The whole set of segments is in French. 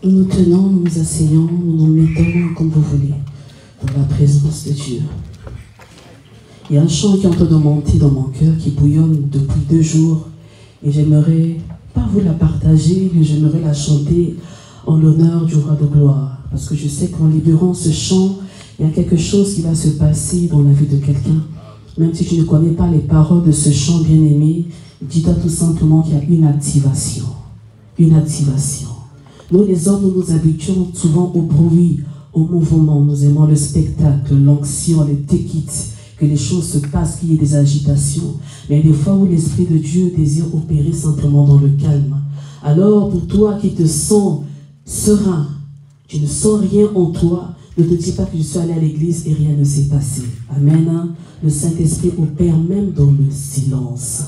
Nous nous tenons, nous nous asseyons, nous nous mettons comme vous voulez, dans la présence de Dieu. Il y a un chant qui est en train de monter dans mon cœur, qui bouillonne depuis 2 jours, et j'aimerais, pas vous la partager, mais j'aimerais la chanter en l'honneur du roi de gloire. Parce que je sais qu'en libérant ce chant, il y a quelque chose qui va se passer dans la vie de quelqu'un. Même si tu ne connais pas les paroles de ce chant bien-aimé, dis-toi tout simplement qu'il y a une activation. Une activation. Nous les hommes, nous nous habituons souvent au bruit, au mouvement. Nous aimons le spectacle, l'onction, les téquites, que les choses se passent, qu'il y ait des agitations. Mais il y a des fois où l'Esprit de Dieu désire opérer simplement dans le calme. Alors, pour toi qui te sens serein, tu ne sens rien en toi, ne te dis pas que je suis allé à l'église et rien ne s'est passé. Amen. Le Saint-Esprit opère même dans le silence.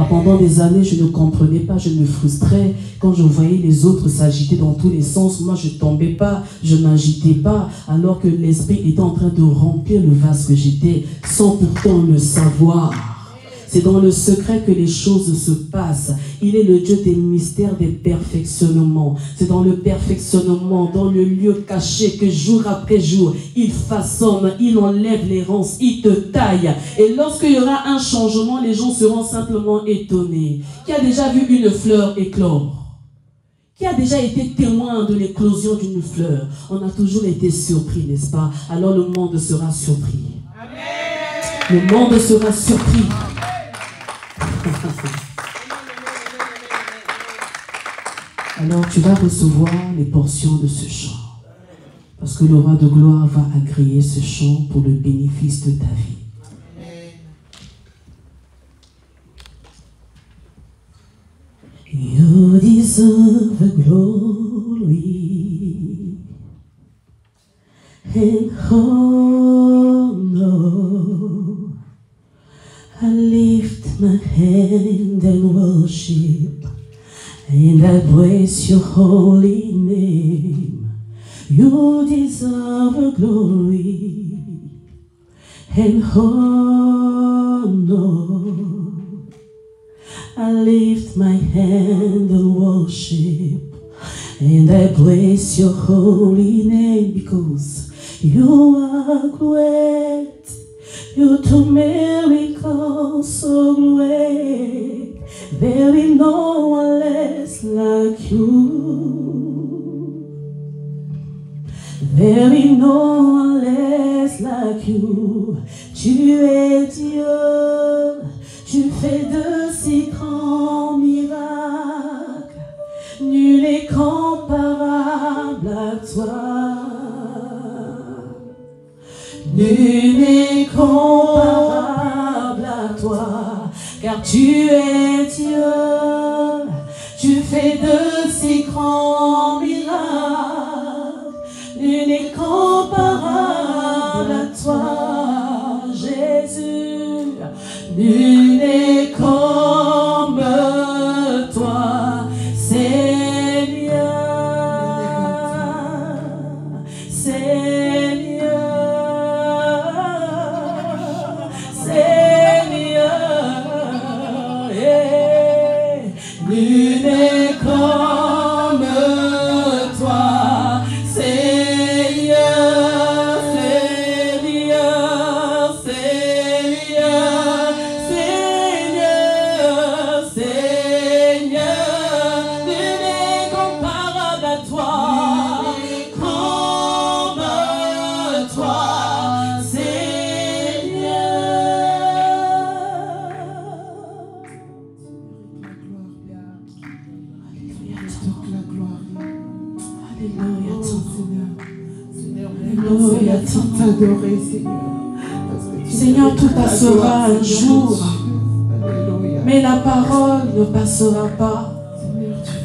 Pendant des années, je ne comprenais pas, je me frustrais quand je voyais les autres s'agiter dans tous les sens. Moi, je ne tombais pas, je ne m'agitais pas, alors que l'Esprit était en train de remplir le vase que j'étais, sans pourtant le savoir. C'est dans le secret que les choses se passent. Il est le Dieu des mystères, des perfectionnements. C'est dans le perfectionnement, dans le lieu caché, que jour après jour, il façonne, il enlève l'errance, il te taille. Et lorsqu'il y aura un changement, les gens seront simplement étonnés. Qui a déjà vu une fleur éclore? Qui a déjà été témoin de l'éclosion d'une fleur? On a toujours été surpris, n'est-ce pas? Alors le monde sera surpris. Amen. Le monde sera surpris. Alors tu vas recevoir les portions de ce chant. Parce que le roi de gloire va agréer ce chant pour le bénéfice de ta vie. You deserve the glory and honor. I lift my hand and worship, and I praise your holy name. You deserve a glory and honor. I lift my hand and worship, and I praise your holy name, because you are great. You do miracles so great. There is no one less like you. There is no one less like you. Tu es Dieu. Tu fais de si grands miracles. Nul n'est comparable à toi. Nul n'est comparable à toi, car tu es Dieu. Tu fais de si grands miracles. Nul n'est comparable à toi, Jésus. Nul n'est comme toi, Seigneur. Seigneur, tout passera un jour, mais la parole ne passera pas,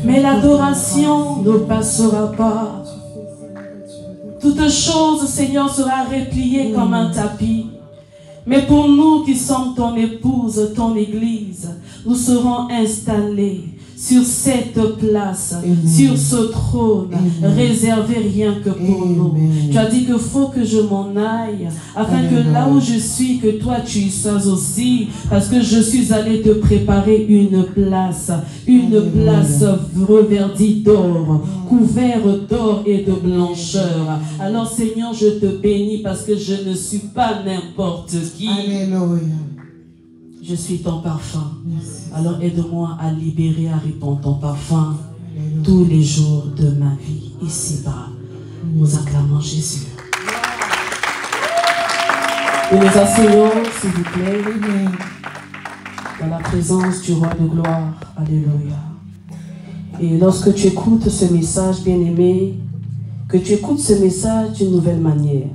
mais l'adoration ne passera pas. Toute chose, Seigneur, sera repliée comme un tapis. Mais pour nous qui sommes ton épouse, ton église, nous serons installés. sur cette place, Amen. sur ce trône, Amen. réservé rien que pour Amen. nous. Tu as dit qu'il faut que je m'en aille, afin Amen. que là où je suis, que toi tu y sois aussi, parce que je suis allé te préparer une place reverdie d'or, couverte d'or et de blancheur. Alors Seigneur, je te bénis parce que je ne suis pas n'importe qui. Alléluia. Je suis ton parfum. Merci. Alors aide-moi à libérer, à répandre ton parfum Alléluia. tous les jours de ma vie ici-bas. Nous acclamons Jésus. Nous nous asseyons, s'il vous plaît, Amen. dans la présence du Roi de gloire. Alléluia. Et lorsque tu écoutes ce message, bien-aimé, que tu écoutes ce message d'une nouvelle manière.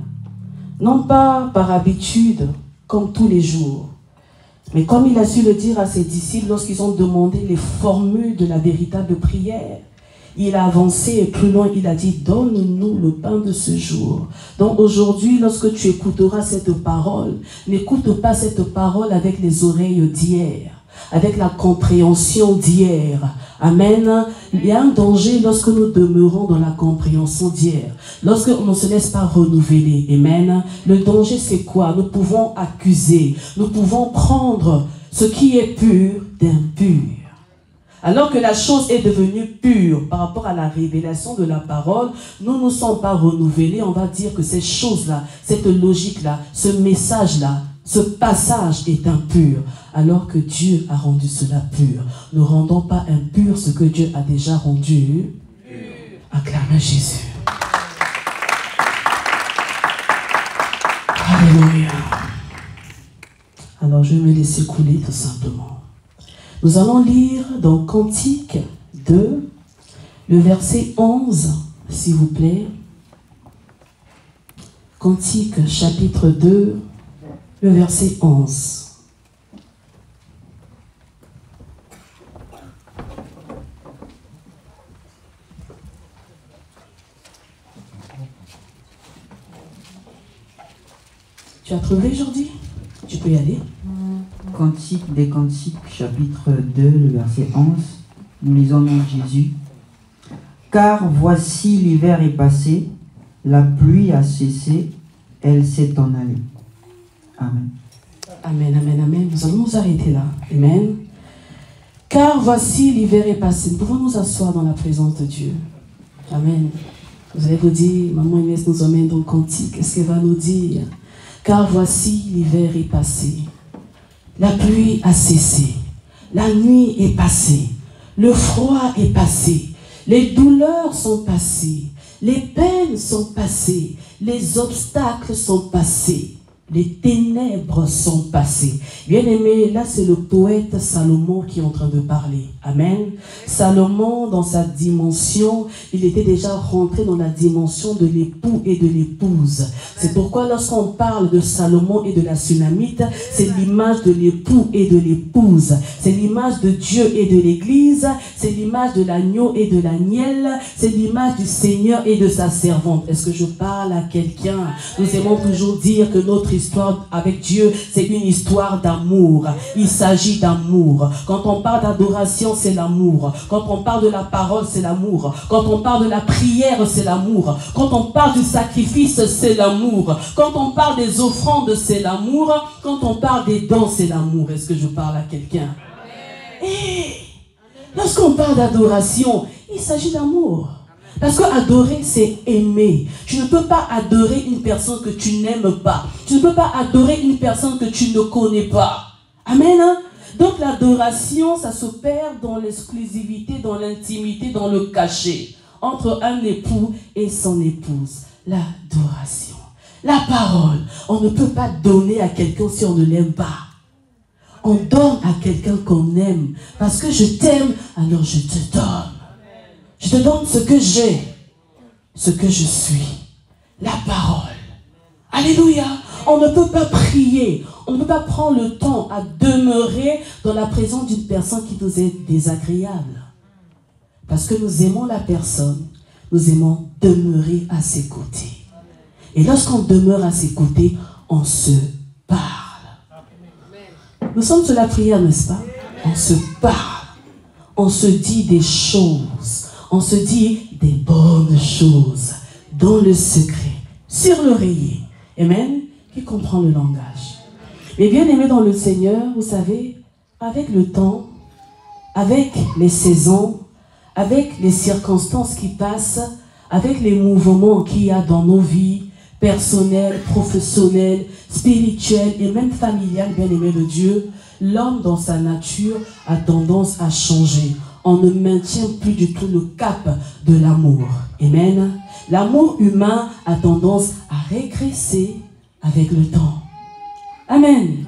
Non pas par habitude, comme tous les jours, mais comme il a su le dire à ses disciples lorsqu'ils ont demandé les formules de la véritable prière. Il a avancé et plus loin, il a dit, donne-nous le pain de ce jour. Donc aujourd'hui, lorsque tu écouteras cette parole, n'écoute pas cette parole avec les oreilles d'hier, avec la compréhension d'hier. Amen. Il y a un danger lorsque nous demeurons dans la compréhension d'hier. Lorsque on ne se laisse pas renouveler. Amen. Le danger, c'est quoi? Nous pouvons accuser. Nous pouvons prendre ce qui est pur d'impur. Alors que la chose est devenue pure par rapport à la révélation de la parole, nous ne nous sommes pas renouvelés. On va dire que ces choses-là, cette logique-là, ce message-là, ce passage est impur. Alors que Dieu a rendu cela pur. Ne rendons pas impur ce que Dieu a déjà rendu. Acclamez Jésus. Alléluia. Alors je vais me laisser couler tout simplement. Nous allons lire dans Cantique 2, le verset 11, s'il vous plaît. Cantique chapitre 2, le verset 11. Tu as trouvé aujourd'hui? Tu peux y aller. Cantique des Cantiques, chapitre 2, le verset 11. Nous lisons au nom de Jésus. Car voici l'hiver est passé, la pluie a cessé, elle s'est en allée. Amen. Amen, amen, amen. Nous allons nous arrêter là. Amen. Car voici l'hiver est passé. Nous pouvons nous asseoir dans la présence de Dieu. Amen. Vous allez vous dire, Maman Inès nous emmène dans le cantique. Qu'est-ce qu'elle va nous dire? Car voici l'hiver est passé. La pluie a cessé. La nuit est passée. Le froid est passé. Les douleurs sont passées. Les peines sont passées. Les obstacles sont passés. Les ténèbres sont passées. Bien-aimé, là c'est le poète Salomon qui est en train de parler. Amen. Salomon, dans sa dimension, il était déjà rentré dans la dimension de l'époux et de l'épouse. C'est pourquoi lorsqu'on parle de Salomon et de la Sunamite, c'est l'image de l'époux et de l'épouse. C'est l'image de Dieu et de l'Église. C'est l'image de l'agneau et de l'agnelle. C'est l'image du Seigneur et de sa servante. Est-ce que je parle à quelqu'un? Nous aimons toujours dire que notre histoire avec Dieu, c'est une histoire d'amour. Il s'agit d'amour. Quand on parle d'adoration, c'est l'amour. Quand on parle de la parole, c'est l'amour. Quand on parle de la prière, c'est l'amour. Quand on parle du sacrifice, c'est l'amour. Quand on parle des offrandes, c'est l'amour. Quand on parle des dons, c'est l'amour. Est-ce que je parle à quelqu'un? Et lorsqu'on parle d'adoration, il s'agit d'amour. Parce que adorer, c'est aimer. Tu ne peux pas adorer une personne que tu n'aimes pas. Tu ne peux pas adorer une personne que tu ne connais pas. Amen. Donc l'adoration, ça s'opère dans l'exclusivité, dans l'intimité, dans le cachet, entre un époux et son épouse. L'adoration. La parole. On ne peut pas donner à quelqu'un si on ne l'aime pas. On donne à quelqu'un qu'on aime. Parce que je t'aime, alors je te donne. Je te donne ce que j'ai, ce que je suis. La parole. Alléluia. On ne peut pas prier. On ne peut pas prendre le temps à demeurer dans la présence d'une personne qui nous est désagréable. Parce que nous aimons la personne. Nous aimons demeurer à ses côtés. Et lorsqu'on demeure à ses côtés, on se parle. Nous sommes sur la prière, n'est-ce pas? On se parle. on se dit des choses, on se dit des bonnes choses dans le secret, sur l'oreiller. Amen. Qui comprend le langage. Mais bien aimé dans le Seigneur, vous savez, avec le temps, avec les saisons, avec les circonstances qui passent, avec les mouvements qu'il y a dans nos vies, personnelles, professionnelles, spirituelles et même familiales, bien aimé de Dieu, l'homme dans sa nature a tendance à changer. On ne maintient plus du tout le cap de l'amour. Amen. L'amour humain a tendance à régresser avec le temps. Amen.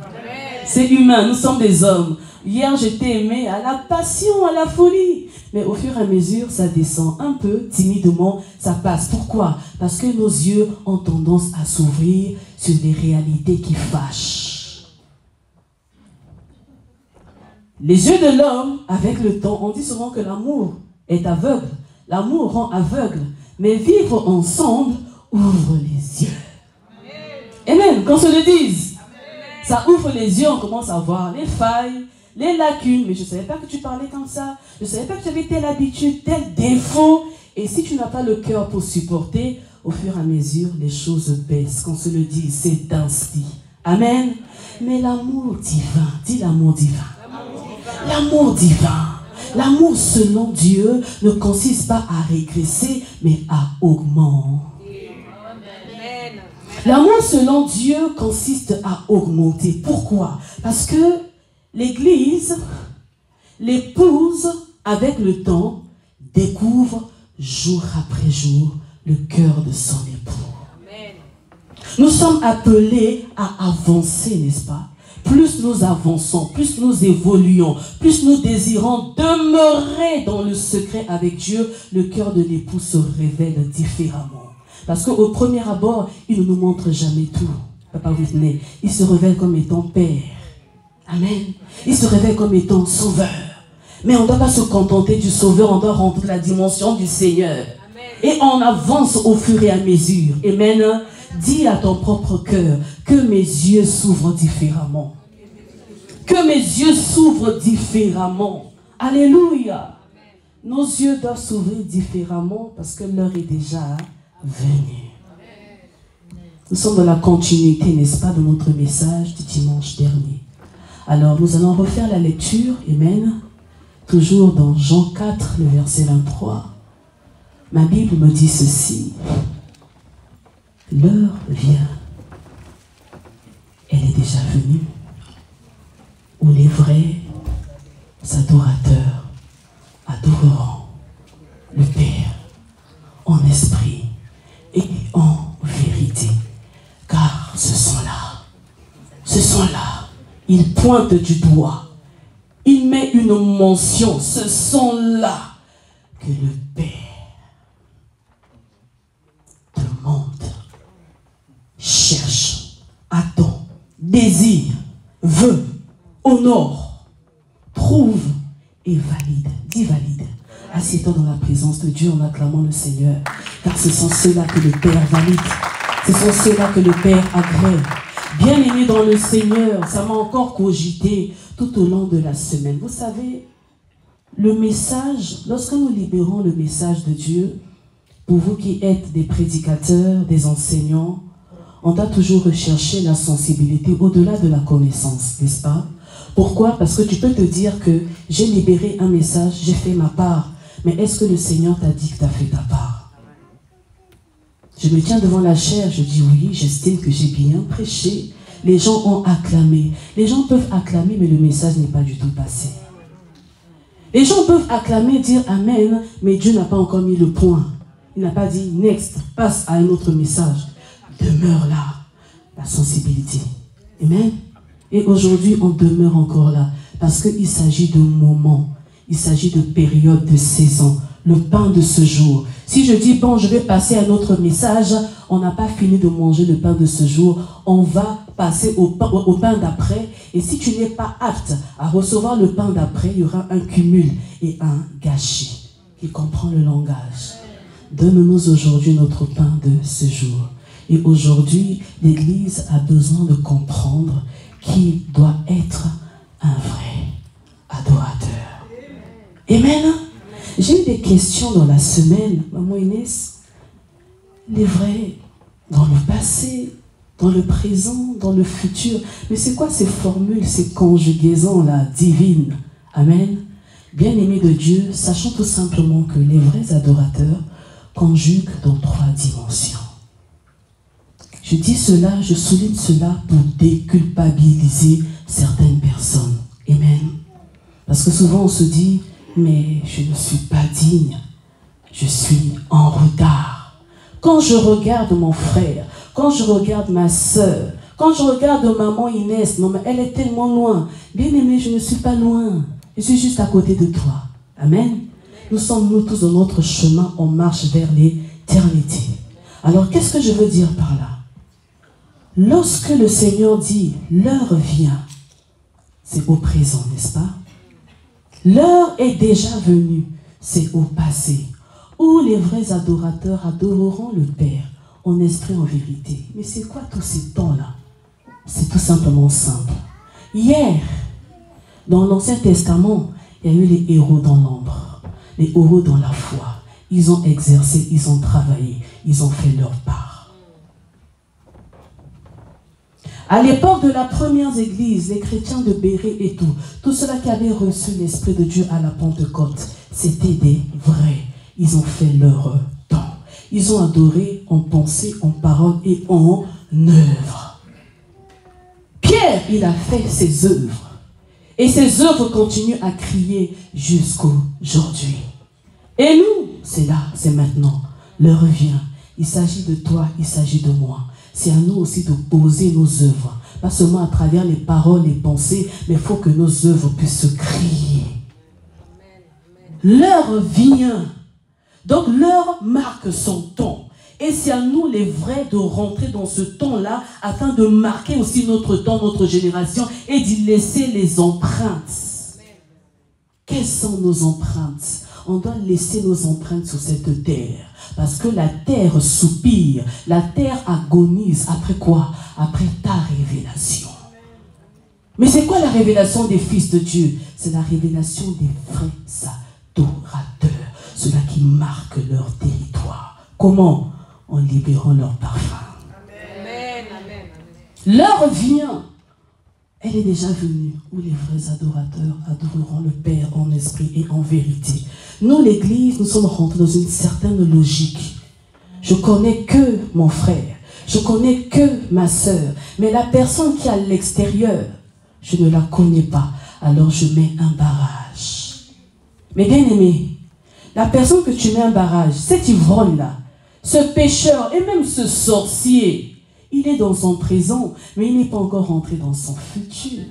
C'est humain, nous sommes des hommes. Hier, j'étais aimé à la passion, à la folie. Mais au fur et à mesure, ça descend un peu, timidement, ça passe. Pourquoi? Parce que nos yeux ont tendance à s'ouvrir sur des réalités qui fâchent. Les yeux de l'homme, avec le temps, on dit souvent que l'amour est aveugle. L'amour rend aveugle. Mais vivre ensemble ouvre les yeux. Amen, qu'on se le dise. Ça ouvre les yeux, on commence à voir les failles, les lacunes. Mais je ne savais pas que tu parlais comme ça. Je ne savais pas que tu avais telle habitude, tel défaut. Et si tu n'as pas le cœur pour supporter, au fur et à mesure, les choses baissent. Qu'on se le dise, c'est ainsi. Amen. Mais l'amour divin, dis l'amour divin. L'amour divin. L'amour selon Dieu ne consiste pas à régresser, mais à augmenter. L'amour selon Dieu consiste à augmenter. Pourquoi? Parce que l'Église, l'épouse, avec le temps, découvre jour après jour le cœur de son époux. Nous sommes appelés à avancer, n'est-ce pas? Plus nous avançons, plus nous évoluons, plus nous désirons demeurer dans le secret avec Dieu, le cœur de l'époux se révèle différemment. Parce qu'au premier abord, il ne nous montre jamais tout. Papa Whitney, il se révèle comme étant Père. Amen. Il se révèle comme étant Sauveur. Mais on ne doit pas se contenter du Sauveur, on doit rentrer la dimension du Seigneur. Et on avance au fur et à mesure. Amen. Dis à ton propre cœur que mes yeux s'ouvrent différemment. Que mes yeux s'ouvrent différemment. Alléluia. Nos yeux doivent s'ouvrir différemment parce que l'heure est déjà venue. Nous sommes dans la continuité, n'est-ce pas, de notre message du dimanche dernier. Alors, nous allons refaire la lecture, amen, toujours dans Jean 4, le verset 23. Ma Bible me dit ceci. L'heure vient, elle est déjà venue, où les vrais adorateurs adoreront le Père en esprit et en vérité. Car ce sont-là, ils pointent du doigt, ils mettent une mention, ce sont-là que le Père demande, cherche, attend, désire, veut, honore, trouve et valide. Dis valide. Assieds-toi dans la présence de Dieu en acclamant le Seigneur. Car ce sont ceux-là que le Père valide. Ce sont ceux-là que le Père agrée. Bien aimé dans le Seigneur, ça m'a encore cogité tout au long de la semaine. Vous savez, le message, lorsque nous libérons le message de Dieu, pour vous qui êtes des prédicateurs, des enseignants, on doit toujours rechercher la sensibilité au-delà de la connaissance, n'est-ce pas? Pourquoi? Parce que tu peux te dire que j'ai libéré un message, j'ai fait ma part. Mais est-ce que le Seigneur t'a dit que tu as fait ta part? Je me tiens devant la chair, je dis oui, j'estime que j'ai bien prêché. Les gens ont acclamé. Les gens peuvent acclamer, mais le message n'est pas du tout passé. Les gens peuvent acclamer, dire Amen, mais Dieu n'a pas encore mis le point. Il n'a pas dit next, passe à un autre message. Demeure là, la sensibilité. Amen. Et aujourd'hui, on demeure encore là, parce qu'il s'agit de moments, il s'agit de périodes, de saisons, le pain de ce jour. Si je dis, bon, je vais passer à un autre message, on n'a pas fini de manger le pain de ce jour, on va passer au pain d'après, et si tu n'es pas apte à recevoir le pain d'après, il y aura un cumul et un gâchis qui comprend le langage. Donne-nous aujourd'hui notre pain de ce jour. Et aujourd'hui, l'Église a besoin de comprendre qui doit être un vrai adorateur. Amen. questions dans la semaine, maman Inès, les vrais, dans le passé, dans le présent, dans le futur. Mais c'est quoi ces formules, ces conjugaisons-là divines? Amen. Bien-aimés de Dieu, sachons tout simplement que les vrais adorateurs conjuguent dans 3 dimensions. Je dis cela, je souligne cela pour déculpabiliser certaines personnes. Amen. Parce que souvent on se dit, mais je ne suis pas digne, je suis en retard. Quand je regarde mon frère, quand je regarde ma soeur, quand je regarde maman Inès, non, mais elle est tellement loin. Bien-aimé, je ne suis pas loin, je suis juste à côté de toi. Amen. Nous sommes nous tous dans notre chemin, on marche vers l'éternité. Alors qu'est-ce que je veux dire par là? Lorsque le Seigneur dit l'heure vient, c'est au présent, n'est-ce pas? L'heure est déjà venue, c'est au passé, où les vrais adorateurs adoreront le Père en esprit, en vérité. Mais c'est quoi tous ces temps-là? C'est tout simplement simple. Hier, dans l'Ancien Testament, il y a eu les héros dans l'ombre, les héros dans la foi. Ils ont exercé, ils ont travaillé, ils ont fait leur part. À l'époque de la première église, les chrétiens de Béret et tout ceux-là qui avaient reçu l'Esprit de Dieu à la Pentecôte, c'était des vrais. Ils ont fait leur temps. Ils ont adoré en pensée, en parole et en œuvre. Pierre, il a fait ses œuvres. Et ses œuvres continuent à crier jusqu'aujourd'hui. Et nous, c'est là, c'est maintenant. L'heure vient. Il s'agit de toi, il s'agit de moi. C'est à nous aussi de poser nos œuvres. Pas seulement à travers les paroles, les pensées, mais il faut que nos œuvres puissent se crier. L'heure vient. Donc l'heure marque son temps. Et c'est à nous les vrais de rentrer dans ce temps-là afin de marquer aussi notre temps, notre génération et d'y laisser les empreintes. Quelles sont nos empreintes? On doit laisser nos empreintes sur cette terre. Parce que la terre soupire, la terre agonise. Après quoi? Après ta révélation. Mais c'est quoi la révélation des fils de Dieu? C'est la révélation des vrais adorateurs. Ceux-là qui marquent leur territoire. Comment? En libérant leur parfum. Amen. L'heure vient. Elle est déjà venue où les vrais adorateurs adoreront le Père en esprit et en vérité. Nous, l'Église, nous sommes rentrés dans une certaine logique. Je connais que mon frère, je connais que ma sœur, mais la personne qui est à l'extérieur, je ne la connais pas, alors je mets un barrage. Mais bien aimé, la personne que tu mets un barrage, cet ivrogne-là, ce pécheur et même ce sorcier, il est dans son présent, mais il n'est pas encore rentré dans son futur.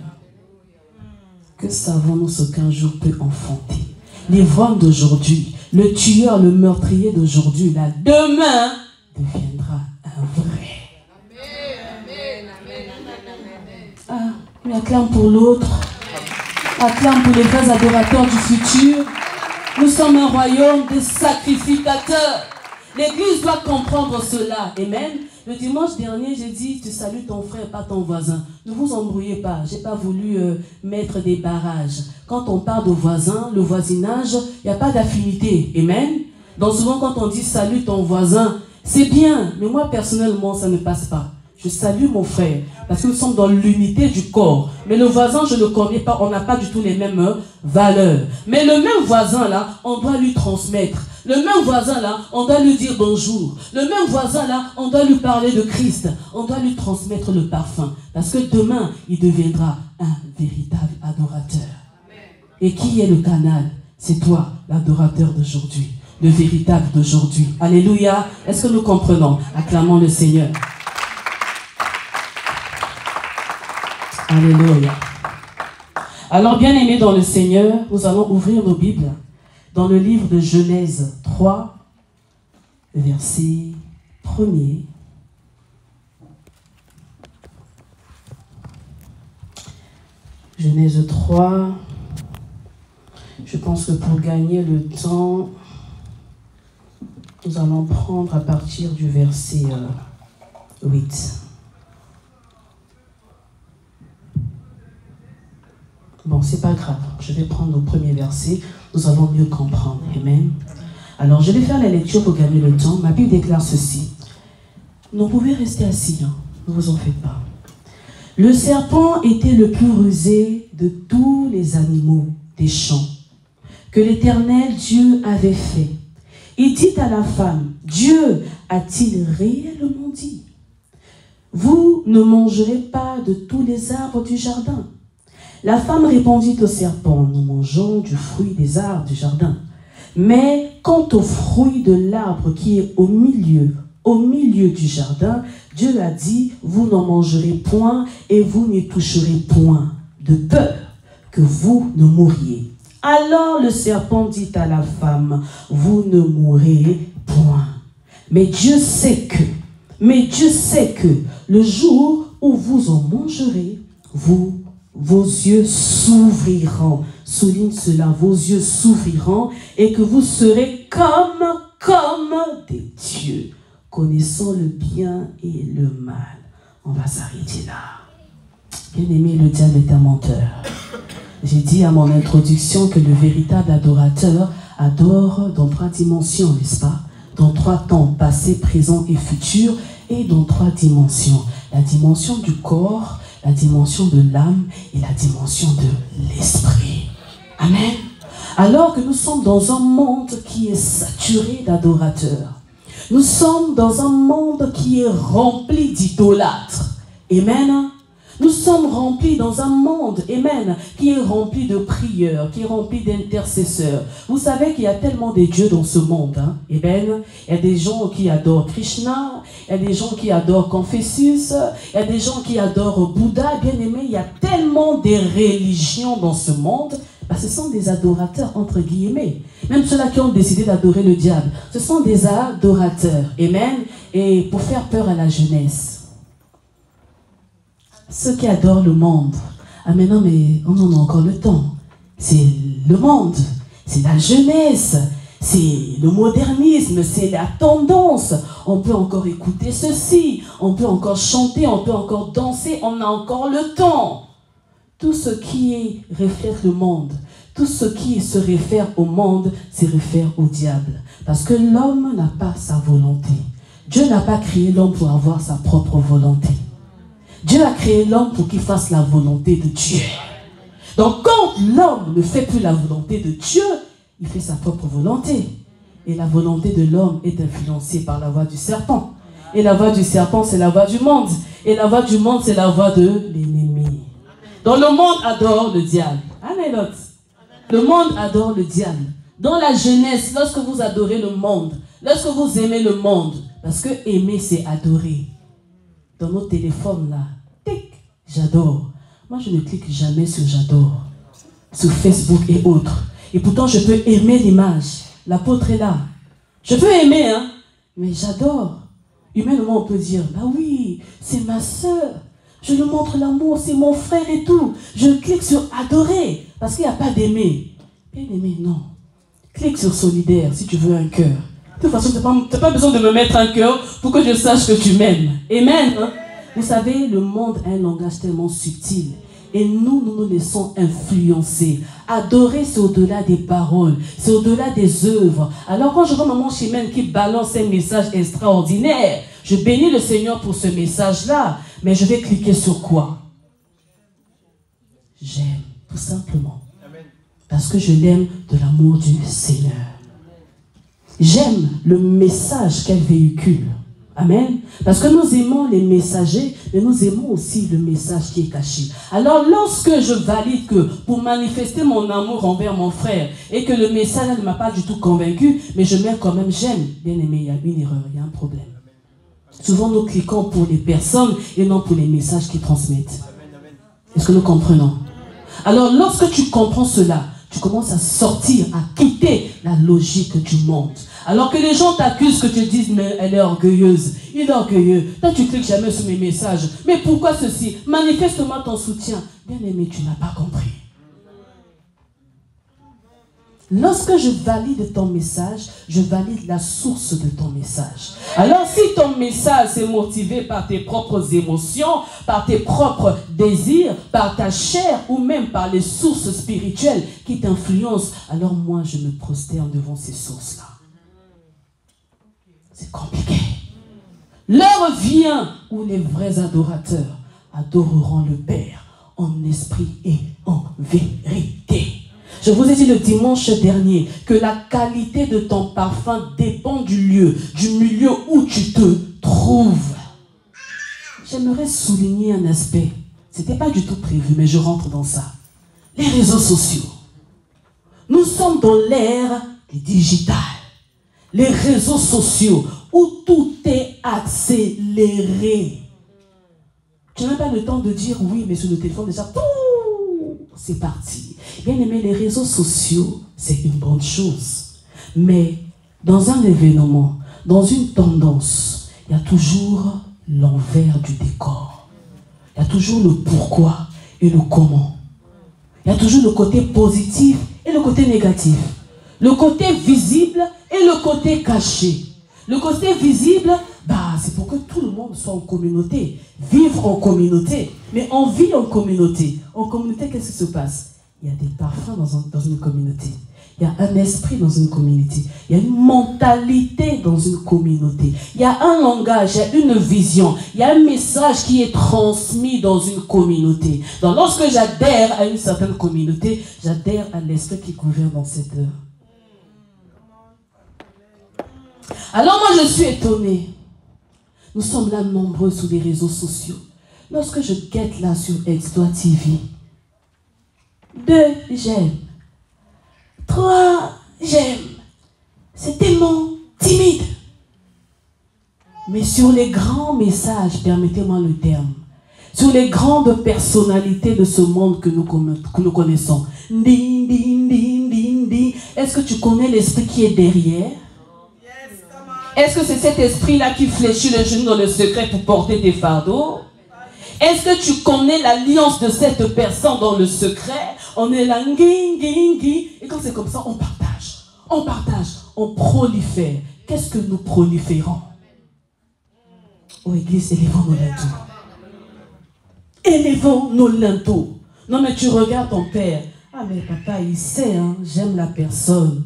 Que savons-nous ce qu'un jour peut enfanter? L'ivrogne d'aujourd'hui, le tueur, le meurtrier d'aujourd'hui, là, demain, deviendra un vrai. Ah, il acclame pour l'autre, acclame pour les vrais adorateurs du futur. Nous sommes un royaume de sacrificateurs. L'Église doit comprendre cela. Amen. Le dimanche dernier, j'ai dit, tu salues ton frère, pas ton voisin. Ne vous embrouillez pas. Je n'ai pas voulu mettre des barrages. Quand on parle de voisin, le voisinage, il n'y a pas d'affinité. Amen. Donc souvent, quand on dit salut ton voisin, c'est bien. Mais moi, personnellement, ça ne passe pas. Je salue mon frère. Parce que nous sommes dans l'unité du corps. Mais le voisin, je ne le connais pas. On n'a pas du tout les mêmes valeurs. Mais le même voisin, là, on doit lui transmettre. Le même voisin là, on doit lui dire bonjour. Le même voisin là, on doit lui parler de Christ. On doit lui transmettre le parfum. Parce que demain, il deviendra un véritable adorateur. Et qui est le canal? C'est toi, l'adorateur d'aujourd'hui. Le véritable d'aujourd'hui. Alléluia. Est-ce que nous comprenons? Acclamons le Seigneur. Alléluia. Alors, bien aimés dans le Seigneur, nous allons ouvrir nos Bibles dans le livre de Genèse 3, verset 1er. Genèse 3. Je pense que pour gagner le temps, nous allons prendre à partir du verset 8. Bon, c'est pas grave. Je vais prendre le premier verset. Nous allons mieux comprendre. Amen. Alors, je vais faire la lecture pour gagner le temps. Ma Bible déclare ceci. Vous pouvez rester assis, hein. Ne vous en faites pas. Le serpent était le plus rusé de tous les animaux des champs que l'Éternel Dieu avait fait. Il dit à la femme, Dieu a-t-il réellement dit, vous ne mangerez pas de tous les arbres du jardin? La femme répondit au serpent, nous mangeons du fruit des arbres du jardin. Mais quant au fruit de l'arbre qui est au milieu du jardin, Dieu a dit, vous n'en mangerez point et vous n'y toucherez point, de peur que vous ne mouriez. Alors le serpent dit à la femme, vous ne mourrez point. Mais Dieu sait que le jour où vous en mangerez, vos yeux s'ouvriront. Souligne cela, vos yeux s'ouvriront et que vous serez comme des dieux, connaissant le bien et le mal. On va s'arrêter là. Bien-aimé, le diable est un menteur. J'ai dit à mon introduction que le véritable adorateur adore dans 3 dimensions, n'est-ce pas? Dans 3 temps, passé, présent et futur, et dans 3 dimensions. La dimension du corps, la dimension de l'âme et la dimension de l'esprit. Amen. Alors que nous sommes dans un monde qui est saturé d'adorateurs. Nous sommes dans un monde qui est rempli d'idolâtres. Amen. Nous sommes remplis dans un monde, amen, qui est rempli de prieurs, qui est rempli d'intercesseurs. Vous savez qu'il y a tellement de dieux dans ce monde, hein, amen. Il y a des gens qui adorent Krishna, il y a des gens qui adorent Confucius, il y a des gens qui adorent Bouddha, bien aimé. Il y a tellement de religions dans ce monde. Bah, ce sont des adorateurs, entre guillemets. Même ceux-là qui ont décidé d'adorer le diable, ce sont des adorateurs, amen. Et pour faire peur à la jeunesse. Ceux qui adorent le monde. Ah mais non, mais on en a encore le temps. C'est le monde, c'est la jeunesse, c'est le modernisme, c'est la tendance. On peut encore écouter ceci, on peut encore chanter, on peut encore danser, on a encore le temps. Tout ce qui reflète le monde, tout ce qui se réfère au monde, se réfère au diable. Parce que l'homme n'a pas sa volonté. Dieu n'a pas créé l'homme pour avoir sa propre volonté. Dieu a créé l'homme pour qu'il fasse la volonté de Dieu. Donc quand l'homme ne fait plus la volonté de Dieu, il fait sa propre volonté. Et la volonté de l'homme est influencée par la voix du serpent. Et la voix du serpent, c'est la voix du monde. Et la voix du monde, c'est la voix de l'ennemi. Donc le monde adore le diable. Amen. Le monde adore le diable. Dans la jeunesse, lorsque vous adorez le monde, lorsque vous aimez le monde, parce que aimer, c'est adorer. Dans nos téléphones là, tic, j'adore. Moi je ne clique jamais sur j'adore, sur Facebook et autres. Et pourtant je peux aimer l'image. L'apôtre est là. Je peux aimer, hein, mais j'adore. Humainement on peut dire, bah oui, c'est ma soeur. Je lui montre l'amour, c'est mon frère et tout. Je clique sur adorer, parce qu'il n'y a pas d'aimer. Bien aimer, non. Clique sur solidaire si tu veux un cœur. De toute façon, tu n'as pas besoin de me mettre un cœur pour que je sache que tu m'aimes. Amen. Hein? Vous savez, le monde a un langage tellement subtil. Et nous laissons influencer. Adorer, c'est au-delà des paroles. C'est au-delà des œuvres. Alors quand je vois maman Chimène qui balance un message extraordinaire, je bénis le Seigneur pour ce message-là. Mais je vais cliquer sur quoi? J'aime, tout simplement. Parce que je l'aime de l'amour du Seigneur. J'aime le message qu'elle véhicule. Amen. Parce que nous aimons les messagers, mais nous aimons aussi le message qui est caché. Alors lorsque je valide que pour manifester mon amour envers mon frère et que le message ne m'a pas du tout convaincu, mais je mets quand même j'aime. Bien aimé, il y a une erreur, il y a un problème. Souvent nous cliquons pour les personnes et non pour les messages qu'ils transmettent. Est-ce que nous comprenons? Alors lorsque tu comprends cela, tu commences à sortir, à quitter la logique du monde. Alors que les gens t'accusent, que tu dises, mais elle est orgueilleuse, il est orgueilleux. Toi, tu cliques jamais sur mes messages. Mais pourquoi ceci? Manifeste-moi ton soutien. Bien aimé, tu n'as pas compris. Lorsque je valide ton message, je valide la source de ton message. Alors si ton message est motivé par tes propres émotions, par tes propres désirs, par ta chair ou même par les sources spirituelles qui t'influencent, alors moi je me prosterne devant ces sources-là. c'est compliqué. L'heure vient où les vrais adorateurs adoreront le Père en esprit et en vérité. Je vous ai dit le dimanche dernier que la qualité de ton parfum dépend du lieu, du milieu où tu te trouves. J'aimerais souligner un aspect. Ce n'était pas du tout prévu, mais je rentre dans ça. Les réseaux sociaux. Nous sommes dans l'ère du digital. Les réseaux sociaux où tout est accéléré. Tu n'as pas le temps de dire oui, mais sur le téléphone déjà, c'est parti. Bien aimé, les réseaux sociaux, c'est une bonne chose. Mais dans un événement, dans une tendance, il y a toujours l'envers du décor. Il y a toujours le pourquoi et le comment. Il y a toujours le côté positif et le côté négatif. Le côté visible et le côté caché. Le côté visible, c'est pour que tout le monde soit en communauté. Vivre en communauté. Mais on vit en communauté. En communauté, qu'est-ce qui se passe? Il y a des parfums dans une communauté. Il y a un esprit dans une communauté. Il y a une mentalité dans une communauté. Il y a un langage, il y a une vision. Il y a un message qui est transmis dans une communauté. Donc lorsque j'adhère à une certaine communauté, j'adhère à l'esprit qui gouverne dans cette heure. Alors moi je suis étonnée. Nous sommes là nombreux sur les réseaux sociaux. Lorsque je guette là sur Exploit TV, 2 j'aime, 3 j'aime. C'est tellement timide. Mais sur les grands messages, permettez-moi le terme, sur les grandes personnalités de ce monde que nous connaissons, ding, ding, ding, ding, ding. Est-ce que tu connais l'esprit qui est derrière? Est-ce que c'est cet esprit-là qui fléchit le genou dans le secret pour porter tes fardeaux? Est-ce que tu connais l'alliance de cette personne dans le secret? On est là, et quand c'est comme ça, on partage, on prolifère. Qu'est-ce que nous proliférons? Oh Église, élevons nos linteaux. Élevons nos linteaux. Non mais tu regardes ton père. Ah mais papa, il sait, hein, j'aime la personne.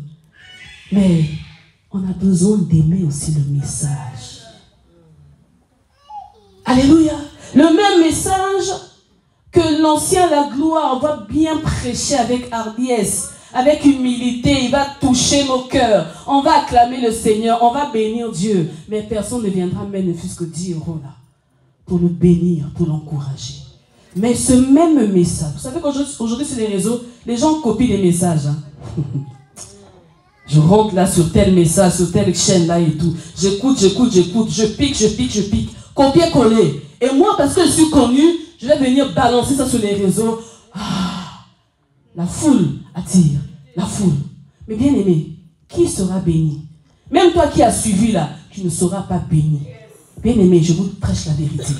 Mais on a besoin d'aimer aussi le message. Alléluia. Le même message que l'ancien la gloire va bien prêcher avec hardiesse, avec humilité. Il va toucher nos cœurs. On va acclamer le Seigneur. On va bénir Dieu. Mais personne ne viendra même ne fût-ce que 10 € là pour le bénir, pour l'encourager. Mais ce même message, vous savez qu'aujourd'hui sur les réseaux, les gens copient les messages. Hein? Je rentre là sur tel message, sur telle chaîne là et tout. J'écoute, je pique. Copier-coller. Et moi, parce que je suis connu, je vais venir balancer ça sur les réseaux. La foule attire. La foule. Mais bien aimé, qui sera béni? Même toi qui as suivi là, tu ne seras pas béni. Bien aimé, je vous prêche la vérité.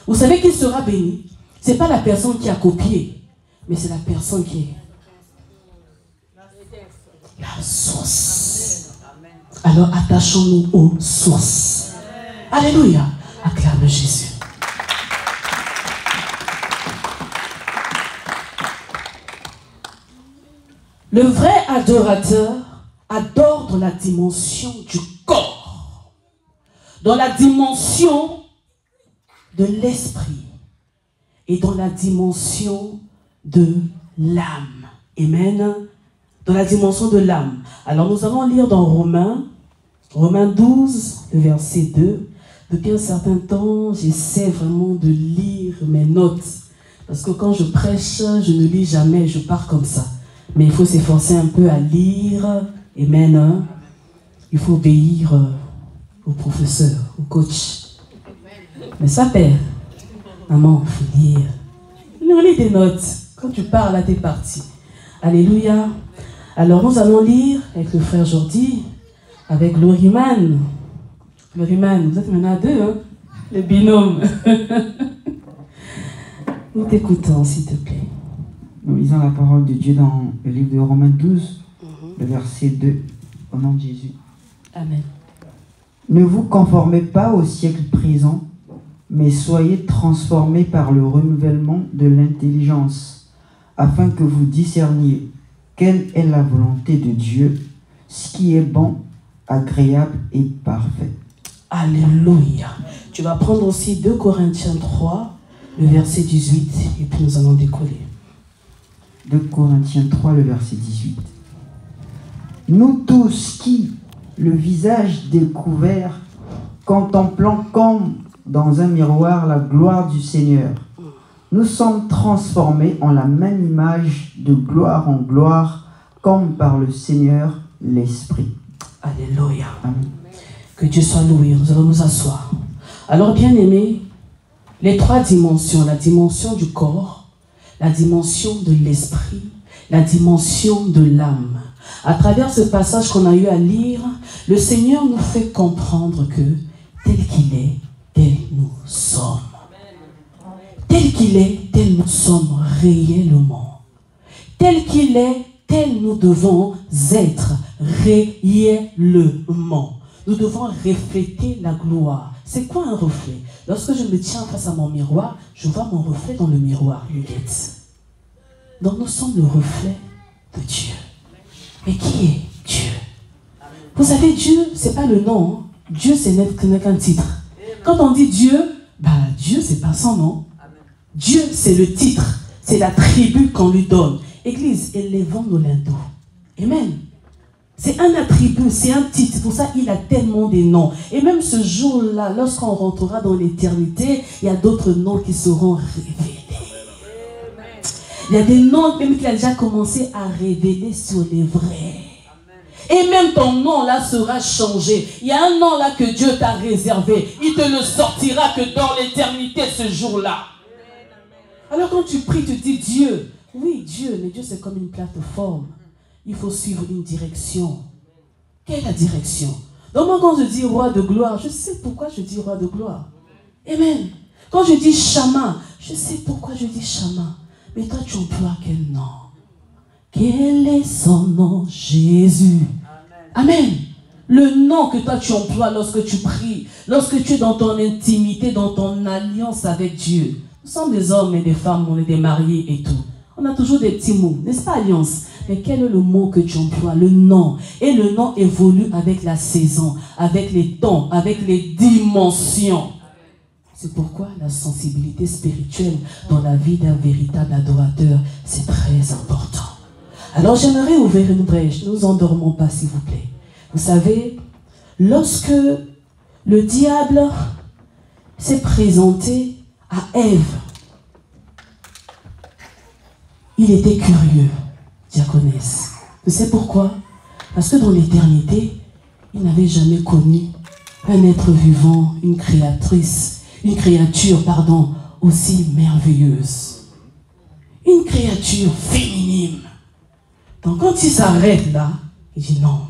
Vous savez qui sera béni? Ce n'est pas la personne qui a copié, mais c'est la personne qui est la source. Alors attachons-nous aux sources. Alléluia. Acclame Jésus. Le vrai adorateur adore dans la dimension du corps, dans la dimension de l'esprit et dans la dimension de l'âme. Amen. Dans la dimension de l'âme. Alors nous allons lire dans Romains 12, le verset 2. Depuis un certain temps, j'essaie vraiment de lire mes notes. Parce que quand je prêche, je ne lis jamais, je pars comme ça. Mais il faut s'efforcer un peu à lire. Amen. Hein? Il faut obéir au professeur, au coach. Mais ça perd. Maman, il faut lire. On lit des notes. Quand tu parles, là, t'es parti. Alléluia. Alors nous allons lire avec le frère Jordi, avec Loriman. Loriman, vous êtes maintenant à 2, hein? Le binôme. Nous t'écoutons, s'il te plaît. Nous lisons la parole de Dieu dans le livre de Romains 12, le verset 2, au nom de Jésus. Amen. Ne vous conformez pas au siècle présent, mais soyez transformés par le renouvellement de l'intelligence, afin que vous discerniez quelle est la volonté de Dieu, ce qui est bon, agréable et parfait. Alléluia. Tu vas prendre aussi 2 Corinthiens 3, le verset 18, et puis nous allons décoller. 2 Corinthiens 3, le verset 18. Nous tous qui, le visage découvert, contemplant comme dans un miroir la gloire du Seigneur, nous sommes transformés en la même image de gloire en gloire, comme par le Seigneur l'Esprit. Alléluia. Amen. Que Dieu soit loué. Nous allons nous asseoir. Alors, bien-aimés, les 3 dimensions, la dimension du corps, la dimension de l'esprit, la dimension de l'âme. À travers ce passage qu'on a eu à lire, le Seigneur nous fait comprendre que tel qu'il est, tel nous sommes. Tel qu'il est, tel nous sommes réellement. Tel qu'il est, tel nous devons être réellement. Nous devons refléter la gloire. C'est quoi un reflet? Lorsque je me tiens face à mon miroir, je vois mon reflet dans le miroir, Huguette. Donc nous sommes le reflet de Dieu. Mais qui est Dieu? Vous savez, Dieu, ce n'est pas le nom. Hein. Dieu, ce n'est qu'un titre. Quand on dit Dieu, Dieu, ce n'est pas son nom. Dieu, c'est le titre. C'est l'attribut qu'on lui donne. Église, élevons nos linteaux. Amen. C'est un attribut, c'est un titre. Pour ça, il a tellement des noms. Et même ce jour-là, lorsqu'on rentrera dans l'éternité, il y a d'autres noms qui seront révélés. Il y a des noms même qu'il a déjà commencé à révéler sur les vrais. Et même ton nom là sera changé. Il y a un nom là que Dieu t'a réservé. Il te le sortira que dans l'éternité ce jour-là. Alors quand tu pries, tu dis Dieu. Oui, Dieu, mais Dieu c'est comme une plateforme. Il faut suivre une direction. Quelle est la direction? Donc moi quand je dis roi de gloire, je sais pourquoi je dis roi de gloire. Amen. Quand je dis Shama, je sais pourquoi je dis Shama. Mais toi tu emploies quel nom? Quel est son nom? Jésus. Amen. Le nom que toi tu emploies lorsque tu pries, lorsque tu es dans ton intimité, dans ton alliance avec Dieu. Nous sommes des hommes et des femmes, on est des mariés et tout. On a toujours des petits mots, n'est-ce pas, alliance? Mais quel est le mot que tu emploies? Le nom. Et le nom évolue avec la saison, avec les temps, avec les dimensions. C'est pourquoi la sensibilité spirituelle dans la vie d'un véritable adorateur, c'est très important. Alors j'aimerais ouvrir une brèche. Ne nous endormons pas, s'il vous plaît. Vous savez, lorsque le diable s'est présenté à Ève, il était curieux, diaconesse. Tu sais pourquoi? Parce que dans l'éternité, il n'avait jamais connu un être vivant, une créature, aussi merveilleuse. Une créature féminine. Donc quand il s'arrête là, il dit non.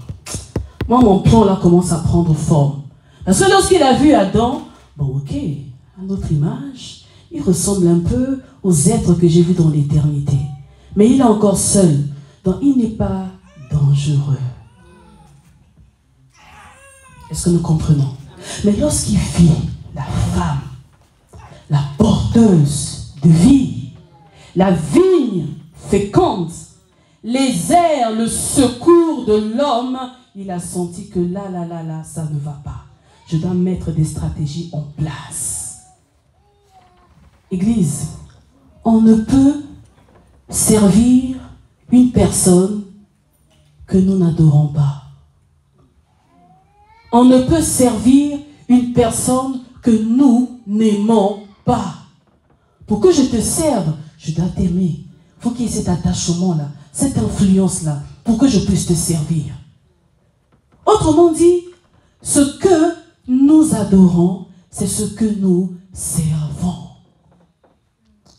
Moi, mon plan là commence à prendre forme. Parce que lorsqu'il a vu Adam, bon ok, à notre image, il ressemble un peu aux êtres que j'ai vus dans l'éternité. Mais il est encore seul. Donc il n'est pas dangereux. Est-ce que nous comprenons? Mais lorsqu'il vit la femme, la porteuse de vie, la vigne féconde, les airs, le secours de l'homme, il a senti que là, ça ne va pas. Je dois mettre des stratégies en place. Église, on ne peut servir une personne que nous n'adorons pas. On ne peut servir une personne que nous n'aimons pas. Pour que je te serve, je dois t'aimer. Il faut qu'il y ait cet attachement-là, cette influence-là, pour que je puisse te servir. Autrement dit, ce que nous adorons, c'est ce que nous servons.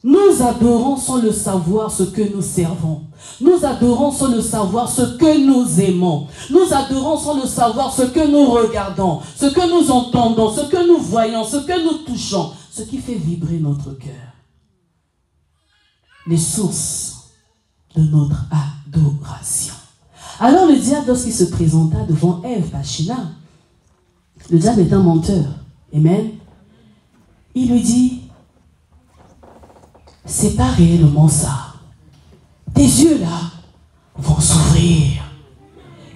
Nous adorons sans le savoir ce que nous servons. Nous adorons sans le savoir ce que nous aimons. Nous adorons sans le savoir ce que nous regardons, ce que nous entendons, ce que nous voyons, ce que nous touchons, ce qui fait vibrer notre cœur. Les sources de notre adoration. Alors le diable, lorsqu'il se présenta devant Ève, Pachina, le diable est un menteur. Amen. Il lui dit, c'est pas réellement ça. Tes yeux là vont s'ouvrir.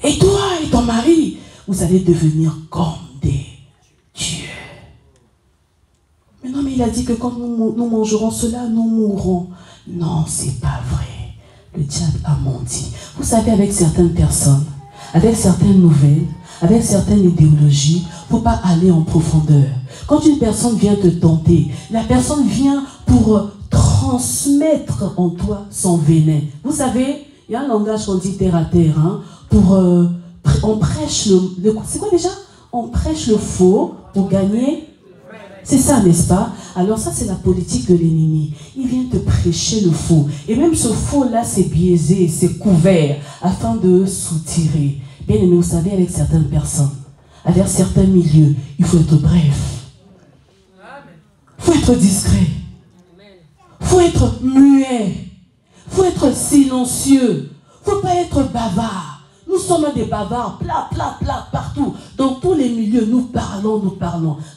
Et toi et ton mari, vous allez devenir comme des il a dit que quand nous mangerons cela, nous mourrons. Non, c'est pas vrai. Le diable a menti. Vous savez, avec certaines personnes, avec certaines nouvelles, avec certaines idéologies, il ne faut pas aller en profondeur. Quand une personne vient te tenter, la personne vient pour transmettre en toi son venin. Vous savez, il y a un langage qu'on dit terre à terre. Hein, on prêche c'est quoi déjà? On prêche le faux pour gagner. C'est ça, n'est-ce pas? Alors ça, c'est la politique de l'ennemi. Il vient te prêcher le faux. Et même ce faux-là, c'est biaisé, c'est couvert, afin de soutirer. Bien aimé, vous savez, avec certaines personnes, avec certains milieux, il faut être bref. Il faut être discret. Il faut être muet. Il faut être silencieux. Il ne faut pas être bavard. Nous sommes des bavards, plat, partout. Dans tous les milieux, nous parlons.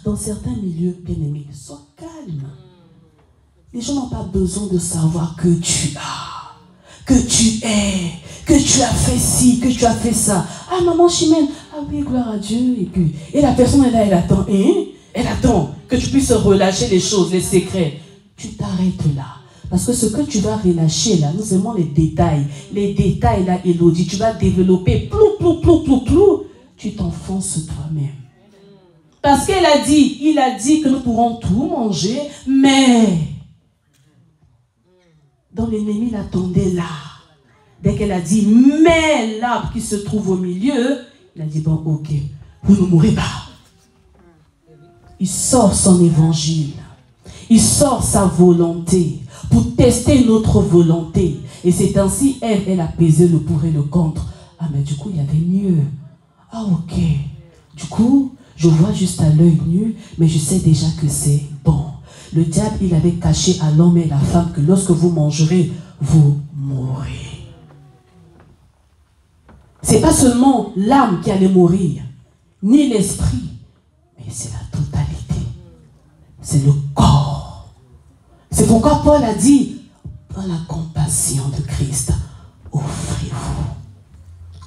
Dans certains milieux, bien aimés, sois calme. Les gens n'ont pas besoin de savoir que tu as, que tu es, que tu as fait ci, que tu as fait ça. Ah, maman Chimène, ah oui, gloire à Dieu. Et la personne est là, elle attend. Elle attend que tu puisses relâcher les choses, les secrets. Tu t'arrêtes là. Parce que ce que tu vas relâcher là, nous aimons les détails. Les détails là, Elodie, tu vas développer, tu t'enfonces toi-même. Parce qu'il a dit que nous pourrons tout manger, mais donc l'ennemi l'attendait là. Dès qu'elle a dit, mais l'arbre qui se trouve au milieu, il a dit, bon, ok, vous ne mourrez pas. Il sort son évangile. Il sort sa volonté pour tester notre volonté. Et c'est ainsi, elle a pesé le pour et le contre. Ah, mais du coup, il y avait mieux. Ah, ok. Du coup, je vois juste à l'œil nu, mais je sais déjà que c'est bon. Le diable, il avait caché à l'homme et à la femme que lorsque vous mangerez, vous mourrez. C'est pas seulement l'âme qui allait mourir, ni l'esprit, mais c'est la totalité. C'est le corps. C'est pourquoi Paul a dit, dans la compassion de Christ, offrez-vous.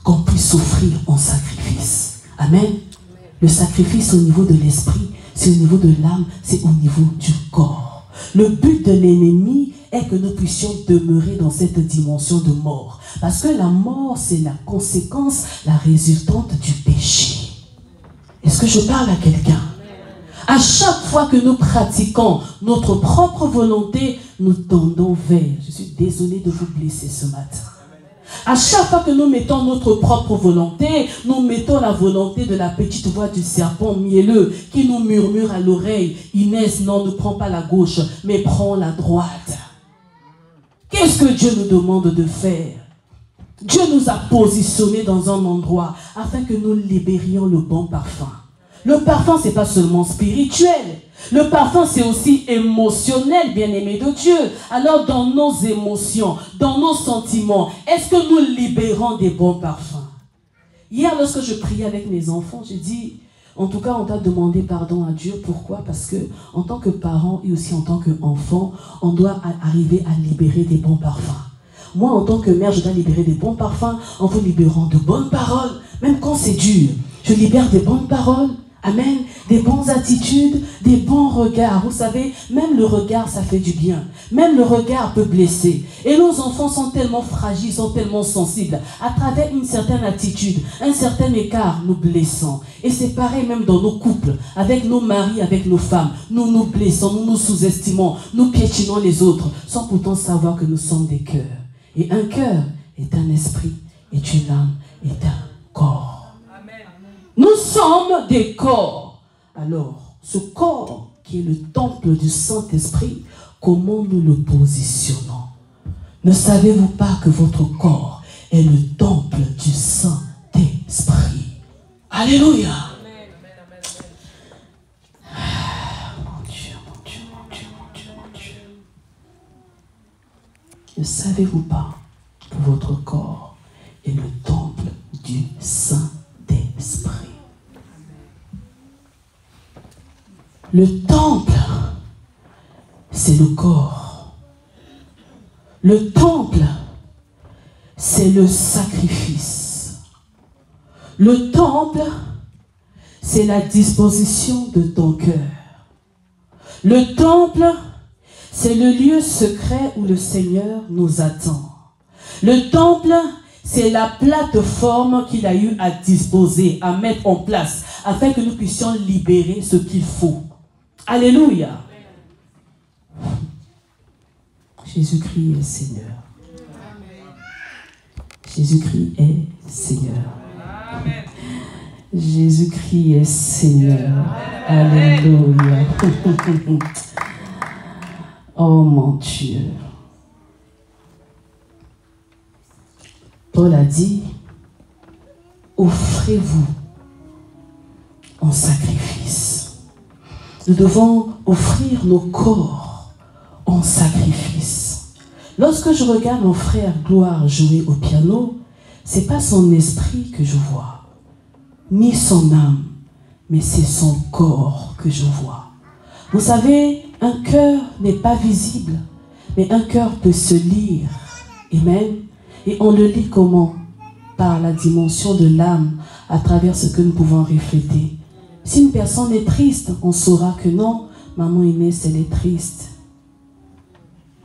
Qu'on puisse offrir en sacrifice. Amen. Le sacrifice au niveau de l'esprit, c'est au niveau de l'âme, c'est au niveau du corps. Le but de l'ennemi est que nous puissions demeurer dans cette dimension de mort. Parce que la mort, c'est la conséquence, la résultante du péché. Est-ce que je parle à quelqu'un? À chaque fois que nous pratiquons notre propre volonté, nous tendons vers. Je suis désolé de vous blesser ce matin. À chaque fois que nous mettons notre propre volonté, nous mettons la volonté de la petite voix du serpent mielleux qui nous murmure à l'oreille, Inès, non, ne prends pas la gauche, mais prends la droite. Qu'est-ce que Dieu nous demande de faire? Dieu nous a positionnés dans un endroit afin que nous libérions le bon parfum. Le parfum, ce n'est pas seulement spirituel. Le parfum, c'est aussi émotionnel, bien-aimé de Dieu. Alors, dans nos émotions, dans nos sentiments, est-ce que nous libérons des bons parfums? Hier, lorsque je priais avec mes enfants, j'ai dit, en tout cas, on doit demander pardon à Dieu. Pourquoi? Parce que, en tant que parent et aussi en tant qu'enfant, on doit arriver à libérer des bons parfums. Moi, en tant que mère, je dois libérer des bons parfums en vous libérant de bonnes paroles, même quand c'est dur. Je libère des bonnes paroles. Amen. Des bonnes attitudes, des bons regards. Vous savez, même le regard, ça fait du bien. Même le regard peut blesser. Et nos enfants sont tellement fragiles, sont tellement sensibles. À travers une certaine attitude, un certain écart, nous blessons. Et c'est pareil même dans nos couples, avec nos maris, avec nos femmes. Nous nous blessons, nous nous sous-estimons, nous piétinons les autres, sans pourtant savoir que nous sommes des cœurs. Et un cœur est un esprit, est une âme, est un corps. Nous sommes des corps. Alors, ce corps qui est le temple du Saint-Esprit, comment nous le positionnons? Ne savez-vous pas que votre corps est le temple du Saint-Esprit? Alléluia. Mon Dieu, mon Dieu, mon Dieu, mon Dieu, mon Dieu. Ne savez-vous pas que votre corps est le temple du Saint-Esprit? Le temple, c'est le corps. Le temple, c'est le sacrifice. Le temple, c'est la disposition de ton cœur. Le temple, c'est le lieu secret où le Seigneur nous attend. Le temple, c'est la plateforme qu'il a eu à disposer, à mettre en place, afin que nous puissions libérer ce qu'il faut. Alléluia. Jésus-Christ est Seigneur. Jésus-Christ est Seigneur. Jésus-Christ est Seigneur. Alléluia. Oh mon Dieu. Paul a dit, offrez-vous en sacrifice. Nous devons offrir nos corps en sacrifice. Lorsque je regarde mon frère Gloire jouer au piano, ce n'est pas son esprit que je vois, ni son âme, mais c'est son corps que je vois. Vous savez, un cœur n'est pas visible, mais un cœur peut se lire. Amen. Et on le lit comment? Par la dimension de l'âme, à travers ce que nous pouvons refléter. Si une personne est triste, on saura que non, maman Inès, elle est triste.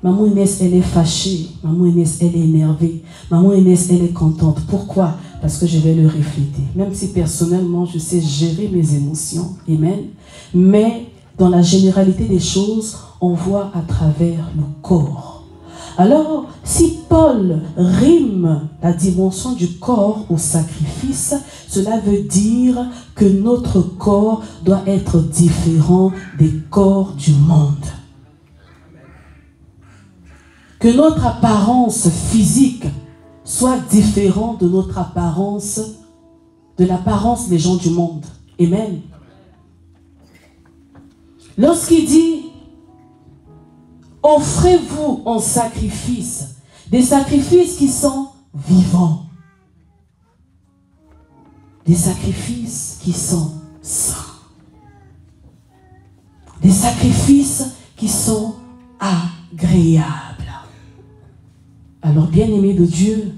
Maman Inès, elle est fâchée. Maman Inès, elle est énervée. Maman Inès, elle est contente. Pourquoi? Parce que je vais le refléter. Même si personnellement, je sais gérer mes émotions. Amen. Mais dans la généralité des choses, on voit à travers le corps. Alors, si Paul rime la dimension du corps au sacrifice, cela veut dire que notre corps doit être différent des corps du monde. Que notre apparence physique soit différente de notre apparence, de l'apparence des gens du monde. Amen. Lorsqu'il dit offrez-vous en sacrifice, des sacrifices qui sont vivants, des sacrifices qui sont saints, des sacrifices qui sont agréables. Alors, bien-aimés de Dieu,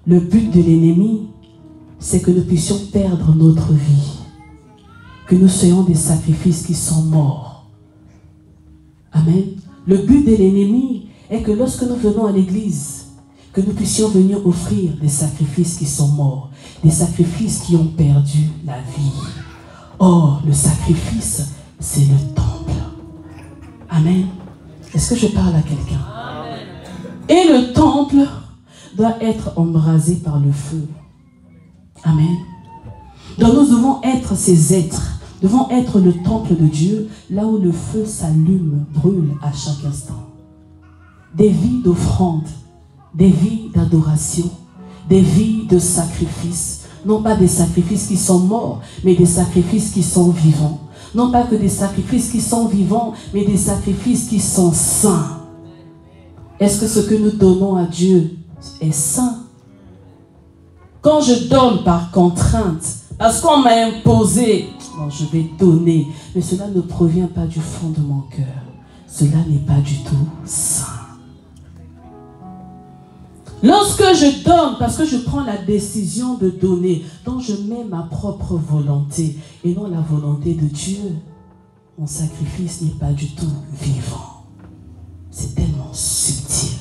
le but de l'ennemi, c'est que nous puissions perdre notre vie, que nous soyons des sacrifices qui sont morts. Amen. Le but de l'ennemi est que lorsque nous venons à l'église, que nous puissions venir offrir des sacrifices qui sont morts, des sacrifices qui ont perdu la vie. Or, le sacrifice, c'est le temple. Amen. Est-ce que je parle à quelqu'un? Et le temple doit être embrasé par le feu. Amen. Donc nous devons être ces êtres. Devons être le temple de Dieu, là où le feu s'allume, brûle à chaque instant. Des vies d'offrande, des vies d'adoration, des vies de sacrifice. Non pas des sacrifices qui sont morts, mais des sacrifices qui sont vivants. Non pas que des sacrifices qui sont vivants, mais des sacrifices qui sont saints. Est-ce que ce que nous donnons à Dieu est saint? Quand je donne par contrainte, parce qu'on m'a imposé, non, je vais donner, mais cela ne provient pas du fond de mon cœur. Cela n'est pas du tout sain. Lorsque je donne, parce que je prends la décision de donner, donc je mets ma propre volonté et non la volonté de Dieu, mon sacrifice n'est pas du tout vivant. C'est tellement subtil.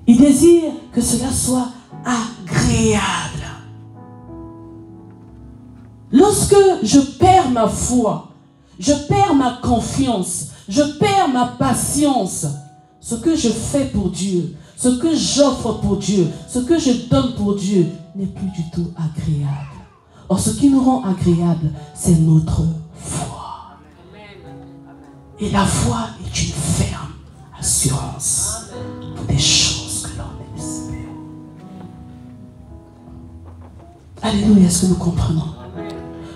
Il désire que cela soit agréable. Lorsque je perds ma foi, je perds ma confiance, je perds ma patience, ce que je fais pour Dieu, ce que j'offre pour Dieu, ce que je donne pour Dieu n'est plus du tout agréable. Or, ce qui nous rend agréable, c'est notre foi. Et la foi est une ferme assurance pour des choses que l'on espère. Alléluia, est-ce que nous comprenons?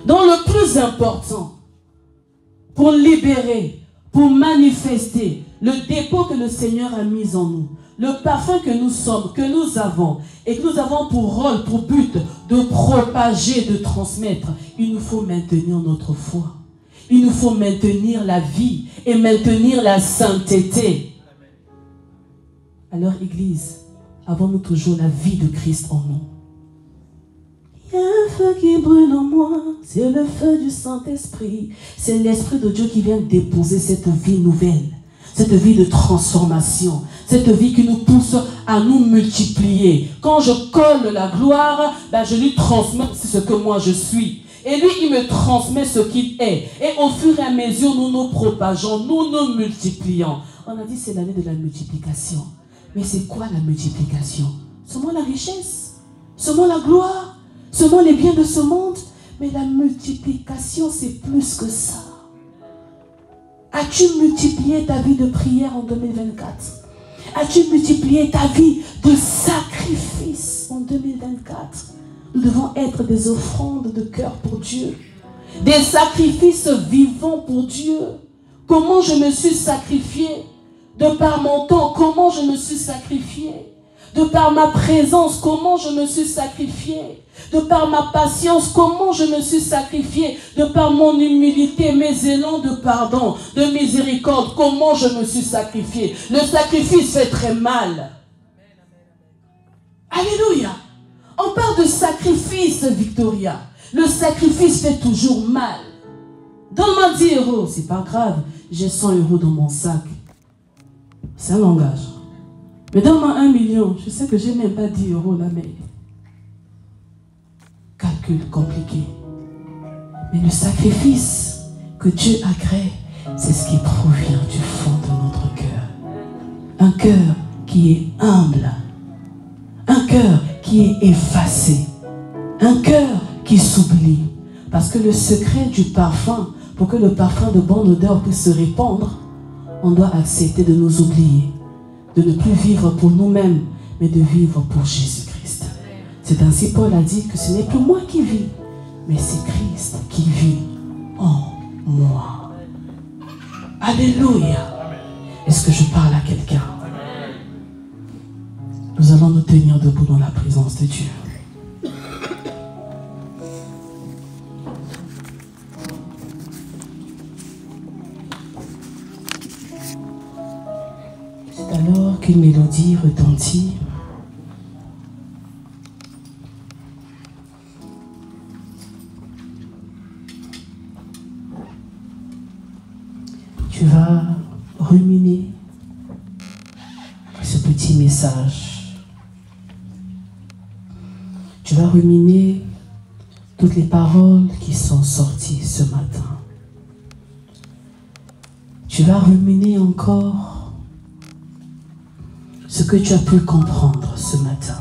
Donc le plus important, pour libérer, pour manifester le dépôt que le Seigneur a mis en nous, le parfum que nous sommes, que nous avons, et que nous avons pour rôle, pour but de propager, de transmettre, il nous faut maintenir notre foi. Il nous faut maintenir la vie et maintenir la sainteté. Alors, Église, avons-nous toujours la vie de Christ en nous? feu qui brûle en moi, c'est le feu du Saint-Esprit. C'est l'Esprit de Dieu qui vient déposer cette vie nouvelle, cette vie de transformation, cette vie qui nous pousse à nous multiplier. Quand je colle la gloire, ben je lui transmets ce que moi je suis. Et lui, il me transmet ce qu'il est. Et au fur et à mesure, nous nous propageons, nous nous multiplions. On a dit c'est l'année de la multiplication. Mais c'est quoi la multiplication? Seulement la richesse, seulement la gloire, seulement les biens de ce monde. Mais la multiplication, c'est plus que ça. As-tu multiplié ta vie de prière en 2024? As-tu multiplié ta vie de sacrifice en 2024? Nous devons être des offrandes de cœur pour Dieu. Des sacrifices vivants pour Dieu. Comment je me suis sacrifié? De par mon temps, comment je me suis sacrifié? De par ma présence, comment je me suis sacrifié? De par ma patience, comment je me suis sacrifié? De par mon humilité, mes élans de pardon, de miséricorde, comment je me suis sacrifié? Le sacrifice fait très mal. Alléluia. On parle de sacrifice, Victoria. Le sacrifice fait toujours mal. Donne-moi 10 €, c'est pas grave. J'ai 100 € dans mon sac. C'est un langage. Mais donne-moi 1 million. Je sais que j'ai même pas 10 € là, mais... Calcul compliqué. Mais le sacrifice que Dieu agrée, c'est ce qui provient du fond de notre cœur. Un cœur qui est humble. Un cœur qui est effacé. Un cœur qui s'oublie. Parce que le secret du parfum, pour que le parfum de bonne odeur puisse se répandre, on doit accepter de nous oublier, de ne plus vivre pour nous-mêmes, mais de vivre pour Jésus-Christ. C'est ainsi Paul a dit que ce n'est plus moi qui vis, mais c'est Christ qui vit en moi. Alléluia. Est-ce que je parle à quelqu'un? Nous allons nous tenir debout dans la présence de Dieu. C'est alors qu'une mélodie retentit. Tu vas ruminer ce petit message. Tu vas ruminer toutes les paroles qui sont sorties ce matin. Tu vas ruminer encore ce que tu as pu comprendre ce matin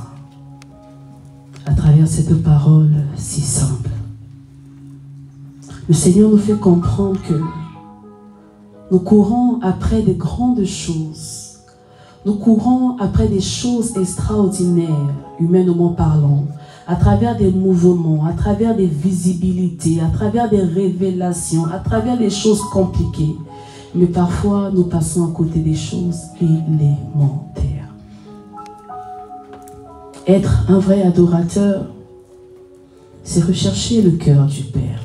à travers cette parole si simple. Le Seigneur nous fait comprendre que nous courons après des grandes choses. Nous courons après des choses extraordinaires, humainement parlant, à travers des mouvements, à travers des visibilités, à travers des révélations, à travers des choses compliquées. Mais parfois, nous passons à côté des choses élémentaires. Être un vrai adorateur, c'est rechercher le cœur du Père.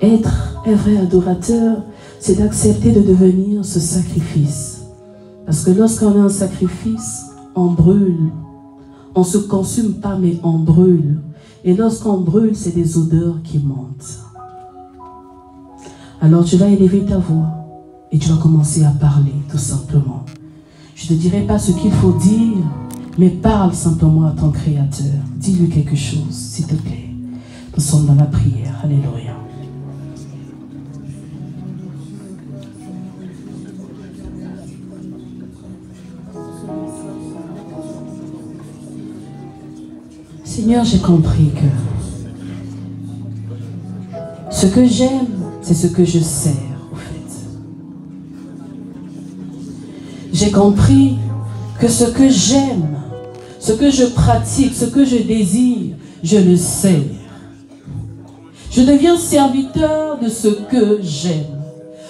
Être un vrai adorateur, c'est d'accepter de devenir ce sacrifice. Parce que lorsqu'on a un sacrifice, on brûle. On ne se consume pas, mais on brûle. Et lorsqu'on brûle, c'est des odeurs qui montent. Alors tu vas élever ta voix et tu vas commencer à parler, tout simplement. Je ne te dirai pas ce qu'il faut dire, mais parle simplement à ton Créateur. Dis-lui quelque chose, s'il te plaît. Nous sommes dans la prière. Alléluia. Seigneur, j'ai compris que ce que j'aime, c'est ce que je sers, au fait. J'ai compris que ce que j'aime, ce que je pratique, ce que je désire, je le sers. Je deviens serviteur de ce que j'aime.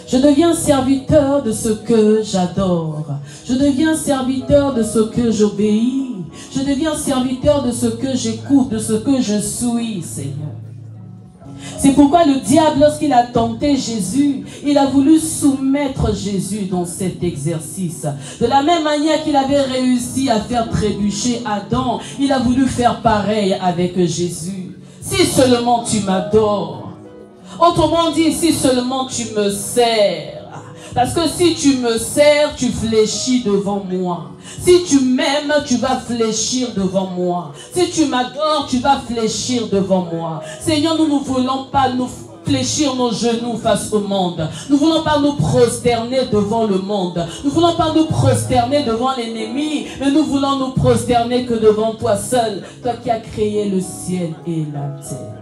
Je deviens serviteur de ce que j'adore. Je deviens serviteur de ce que j'obéis. Je deviens serviteur de ce que j'écoute, de ce que je suis, Seigneur. C'est pourquoi le diable, lorsqu'il a tenté Jésus, il a voulu soumettre Jésus dans cet exercice. De la même manière qu'il avait réussi à faire trébucher Adam, il a voulu faire pareil avec Jésus. si seulement tu m'adores. Autrement dit, si seulement tu me sers. Parce que si tu me sers, tu fléchis devant moi. Si tu m'aimes, tu vas fléchir devant moi. Si tu m'adores, tu vas fléchir devant moi. Seigneur, nous ne voulons pas nous fléchir nos genoux face au monde. Nous ne voulons pas nous prosterner devant le monde. Nous ne voulons pas nous prosterner devant l'ennemi, mais nous voulons nous prosterner que devant toi seul, toi qui as créé le ciel et la terre.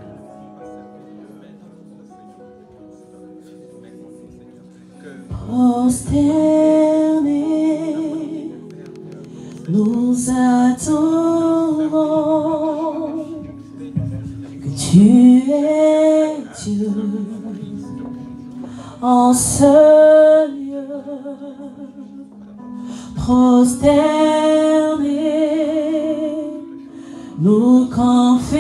Prosternés, nous attendons que tu es Dieu en ce lieu. Prosternés, nous confessons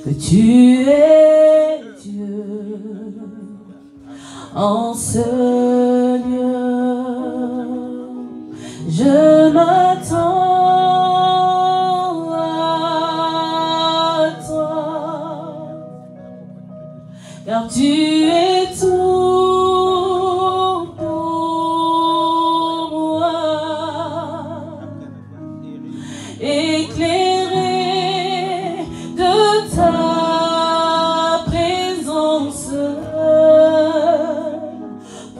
que tu es Dieu en ce lieu. Je m'attends à toi, car tu es tout pour moi. Éclairé de ta présence,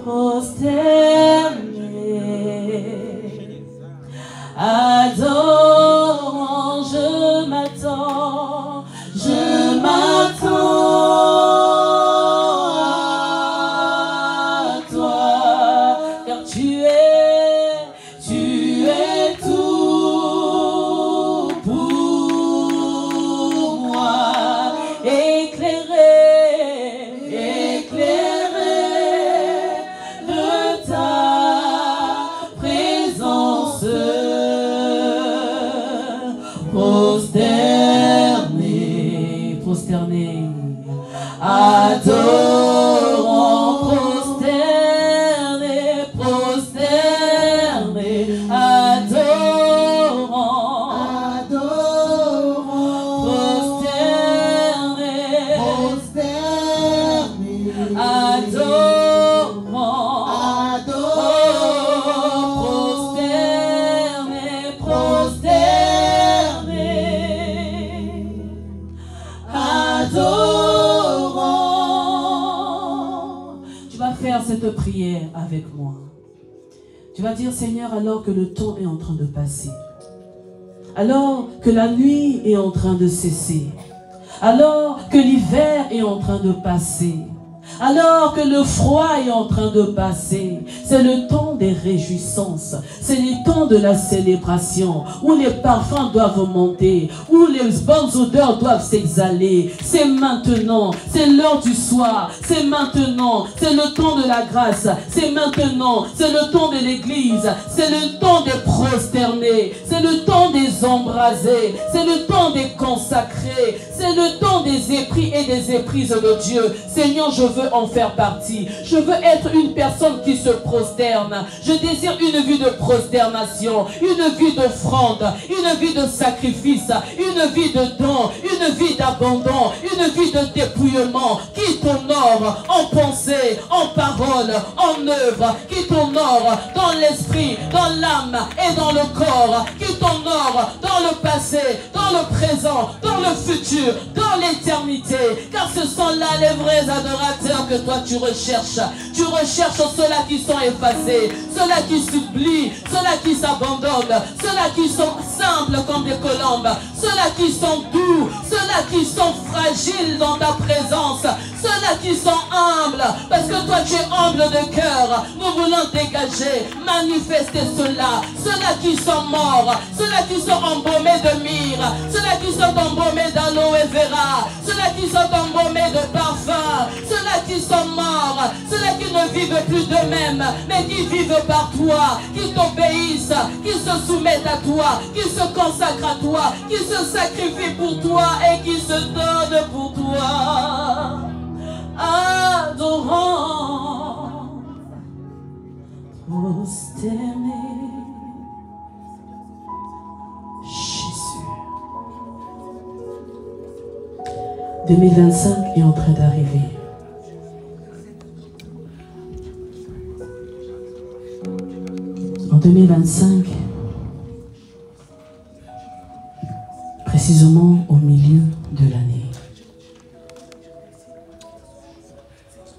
prosterné, adorant, je m'attends à toi, car tu es tout pour moi. Éclairé de ta présence, prosterné, adorant, prosterné, adorant, prosterné, adorant. Tu vas faire cette prière avec moi. Tu vas dire, Seigneur, alors que le temps est en train de passer, alors que la nuit est en train de cesser, alors que l'hiver est en train de passer, alors que le froid est en train de passer, c'est le temps des réjouissances, c'est le temps de la célébration, où les parfums doivent monter, où les bonnes odeurs doivent s'exhaler. C'est maintenant, c'est l'heure du soir, c'est maintenant, c'est le temps de la grâce, c'est maintenant, c'est le temps de l'église, c'est le temps des prosternés, c'est le temps des embrasés, c'est le temps des consacrés, c'est le temps des épris et des éprises de Dieu. Seigneur, je veux en faire partie. Je veux être une personne qui se prosterne. Je désire une vie de prosternation, une vie d'offrande, une vie de sacrifice, une vie de don, une vie d'abandon, une vie de dépouillement qui t'honore en pensée, en parole, en œuvre, qui t'honore dans l'esprit, dans l'âme et dans le corps, qui t'honore dans le passé, dans le présent, dans le futur, dans l'éternité, car ce sont là les vrais adorateurs que toi tu recherches. Tu recherches ceux-là qui sont effacés, ceux-là qui s'oublient, ceux-là qui s'abandonnent, ceux-là qui sont simples comme des colombes, ceux-là qui sont doux, ceux-là qui sont fragiles dans ta présence, ceux-là qui sont humbles, parce que toi tu es humble de cœur. Nous voulons dégager, manifester ceux-là, ceux-là qui sont morts, ceux-là qui sont embaumés de myrrhe, ceux-là qui sont embaumés d'aloe vera, ceux-là qui sont embaumés de parfum, ceux-là qui sont morts, ceux-là qui ne vivent plus d'eux-mêmes, mais qui vivent par toi, qui t'obéissent, qui se soumettent à toi, qui se consacrent à toi, qui se sacrifient pour toi et qui se donnent pour toi. Adorant, prosterné, Jésus, 2025 est en train d'arriver. En 2025, précisément au milieu de l'année,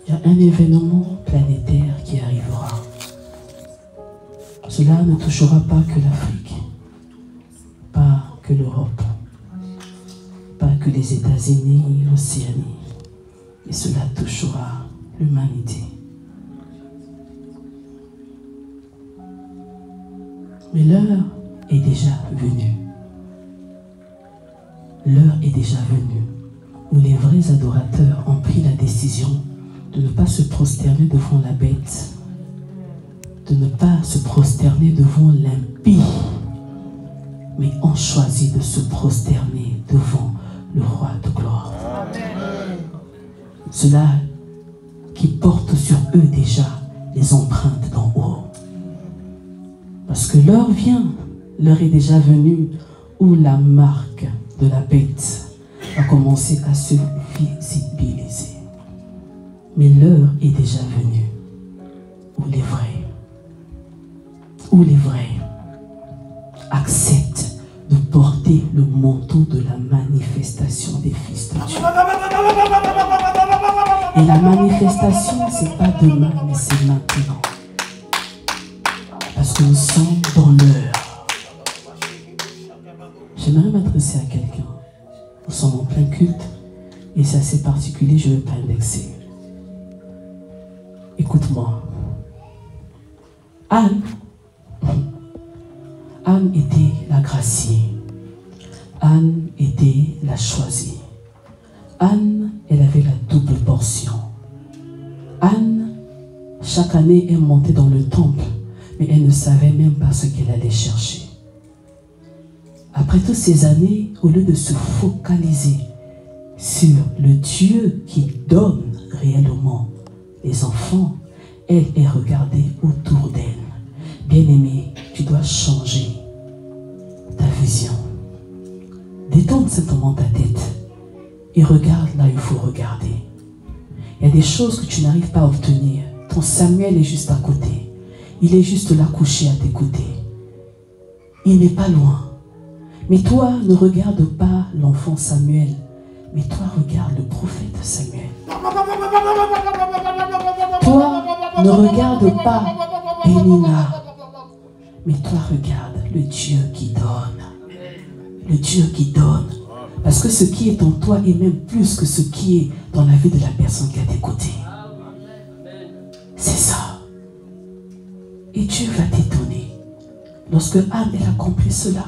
il y a un événement planétaire qui arrivera. Cela ne touchera pas que l'Afrique, pas que l'Europe, pas que les États-Unis, l'Océanie, mais cela touchera l'humanité. Mais l'heure est déjà venue. L'heure est déjà venue où les vrais adorateurs ont pris la décision de ne pas se prosterner devant la bête, de ne pas se prosterner devant l'impie, mais ont choisi de se prosterner devant le roi de gloire. Ceux-là qui portent sur eux déjà les empreintes d'en haut. Parce que l'heure vient, l'heure est déjà venue où la marque de la bête a commencé à se visibiliser. Mais l'heure est déjà venue où les vrais acceptent de porter le manteau de la manifestation des fils de Dieu. Et la manifestation, c'est pas demain, mais c'est maintenant. Parce que nous sommes dans l'heure. J'aimerais m'adresser à quelqu'un. Nous sommes en plein culte et c'est assez particulier, je ne vais pas indexer. Écoute-moi. Anne était la graciée. Anne était la choisie. Anne, elle avait la double portion. Anne, chaque année, elle montait dans le temple, mais elle ne savait même pas ce qu'elle allait chercher. Après toutes ces années, au lieu de se focaliser sur le Dieu qui donne réellement les enfants, elle est regardée autour d'elle. Bien-aimée, tu dois changer ta vision. Détends simplement ta tête et regarde là où il faut regarder. Il y a des choses que tu n'arrives pas à obtenir. Ton Samuel est juste à côté. Il est juste là couché à tes côtés. Il n'est pas loin. Mais toi, ne regarde pas l'enfant Samuel, mais toi, regarde le prophète Samuel. Toi, ne regarde pas Pénina, mais toi, regarde le Dieu qui donne. Le Dieu qui donne. Parce que ce qui est en toi est même plus que ce qui est dans la vie de la personne qui est à tes côtés. C'est ça. Et Dieu va t'étonner. Lorsque Anne, elle a compris cela,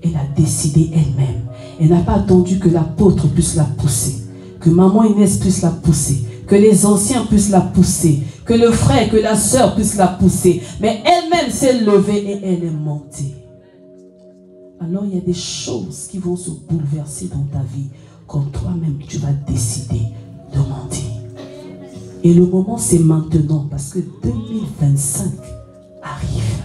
elle a décidé elle-même. Elle n'a pas attendu que l'apôtre puisse la pousser, que maman Inès puisse la pousser, que les anciens puissent la pousser, que le frère, que la sœur puisse la pousser. Mais elle-même s'est levée et elle est montée. Alors il y a des choses qui vont se bouleverser dans ta vie quand toi-même tu vas décider de monter. Et le moment c'est maintenant parce que 2025 arrive.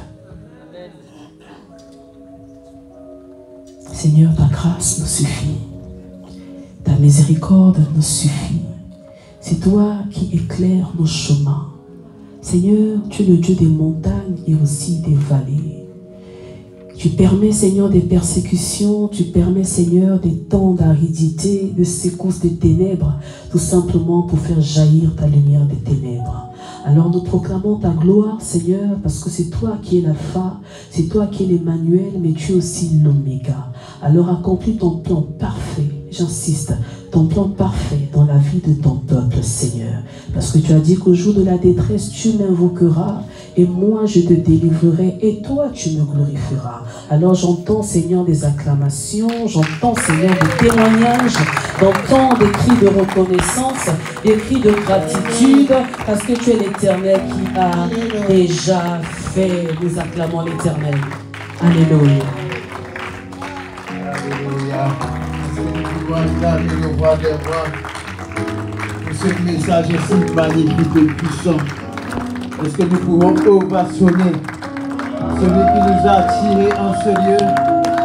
Seigneur, ta grâce nous suffit. Ta miséricorde nous suffit. C'est toi qui éclaires nos chemins. Seigneur, tu es le Dieu des montagnes et aussi des vallées. Tu permets, Seigneur, des persécutions, tu permets, Seigneur, des temps d'aridité, de secousses des ténèbres, tout simplement pour faire jaillir ta lumière des ténèbres. Alors nous proclamons ta gloire, Seigneur, parce que c'est toi qui es l'Alpha, c'est toi qui es l'Emmanuel, mais tu es aussi l'Oméga. Alors accomplis ton plan parfait, j'insiste, ton plan parfait dans la vie de ton peuple, Seigneur. Parce que tu as dit qu'au jour de la détresse, tu m'invoqueras et moi je te délivrerai et toi tu me glorifieras. Alors j'entends, Seigneur, des acclamations, j'entends, Seigneur, des témoignages, j'entends des cris de reconnaissance, des cris de gratitude, parce que tu es l'Éternel qui a déjà fait. Nous acclamons l'Éternel. Alléluia. Alléluia. Le roi des rois, pour ce message aussi magnifique et puissant. Est-ce que nous pouvons ovationner celui qui nous a attirés en ce lieu?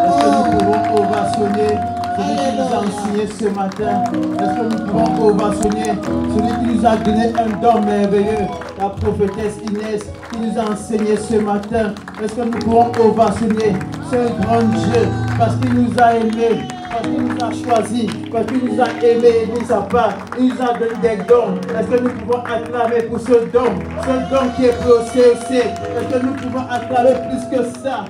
Est-ce que nous pouvons ovationner celui qui nous a enseigné ce matin. Est-ce que nous pouvons ovationner celui qui nous a donné un don merveilleux, la prophétesse Inès, qui nous a enseigné ce matin. Est-ce que nous pouvons ovationner ce grand Dieu parce qu'il nous a aimés, parce qu'il nous a choisis, parce qu'il nous a aimés, il nous a pas, il nous a donné des dons. Est-ce que nous pouvons acclamer pour ce don qui est pour au CEC? Est-ce que nous pouvons acclamer plus que ça?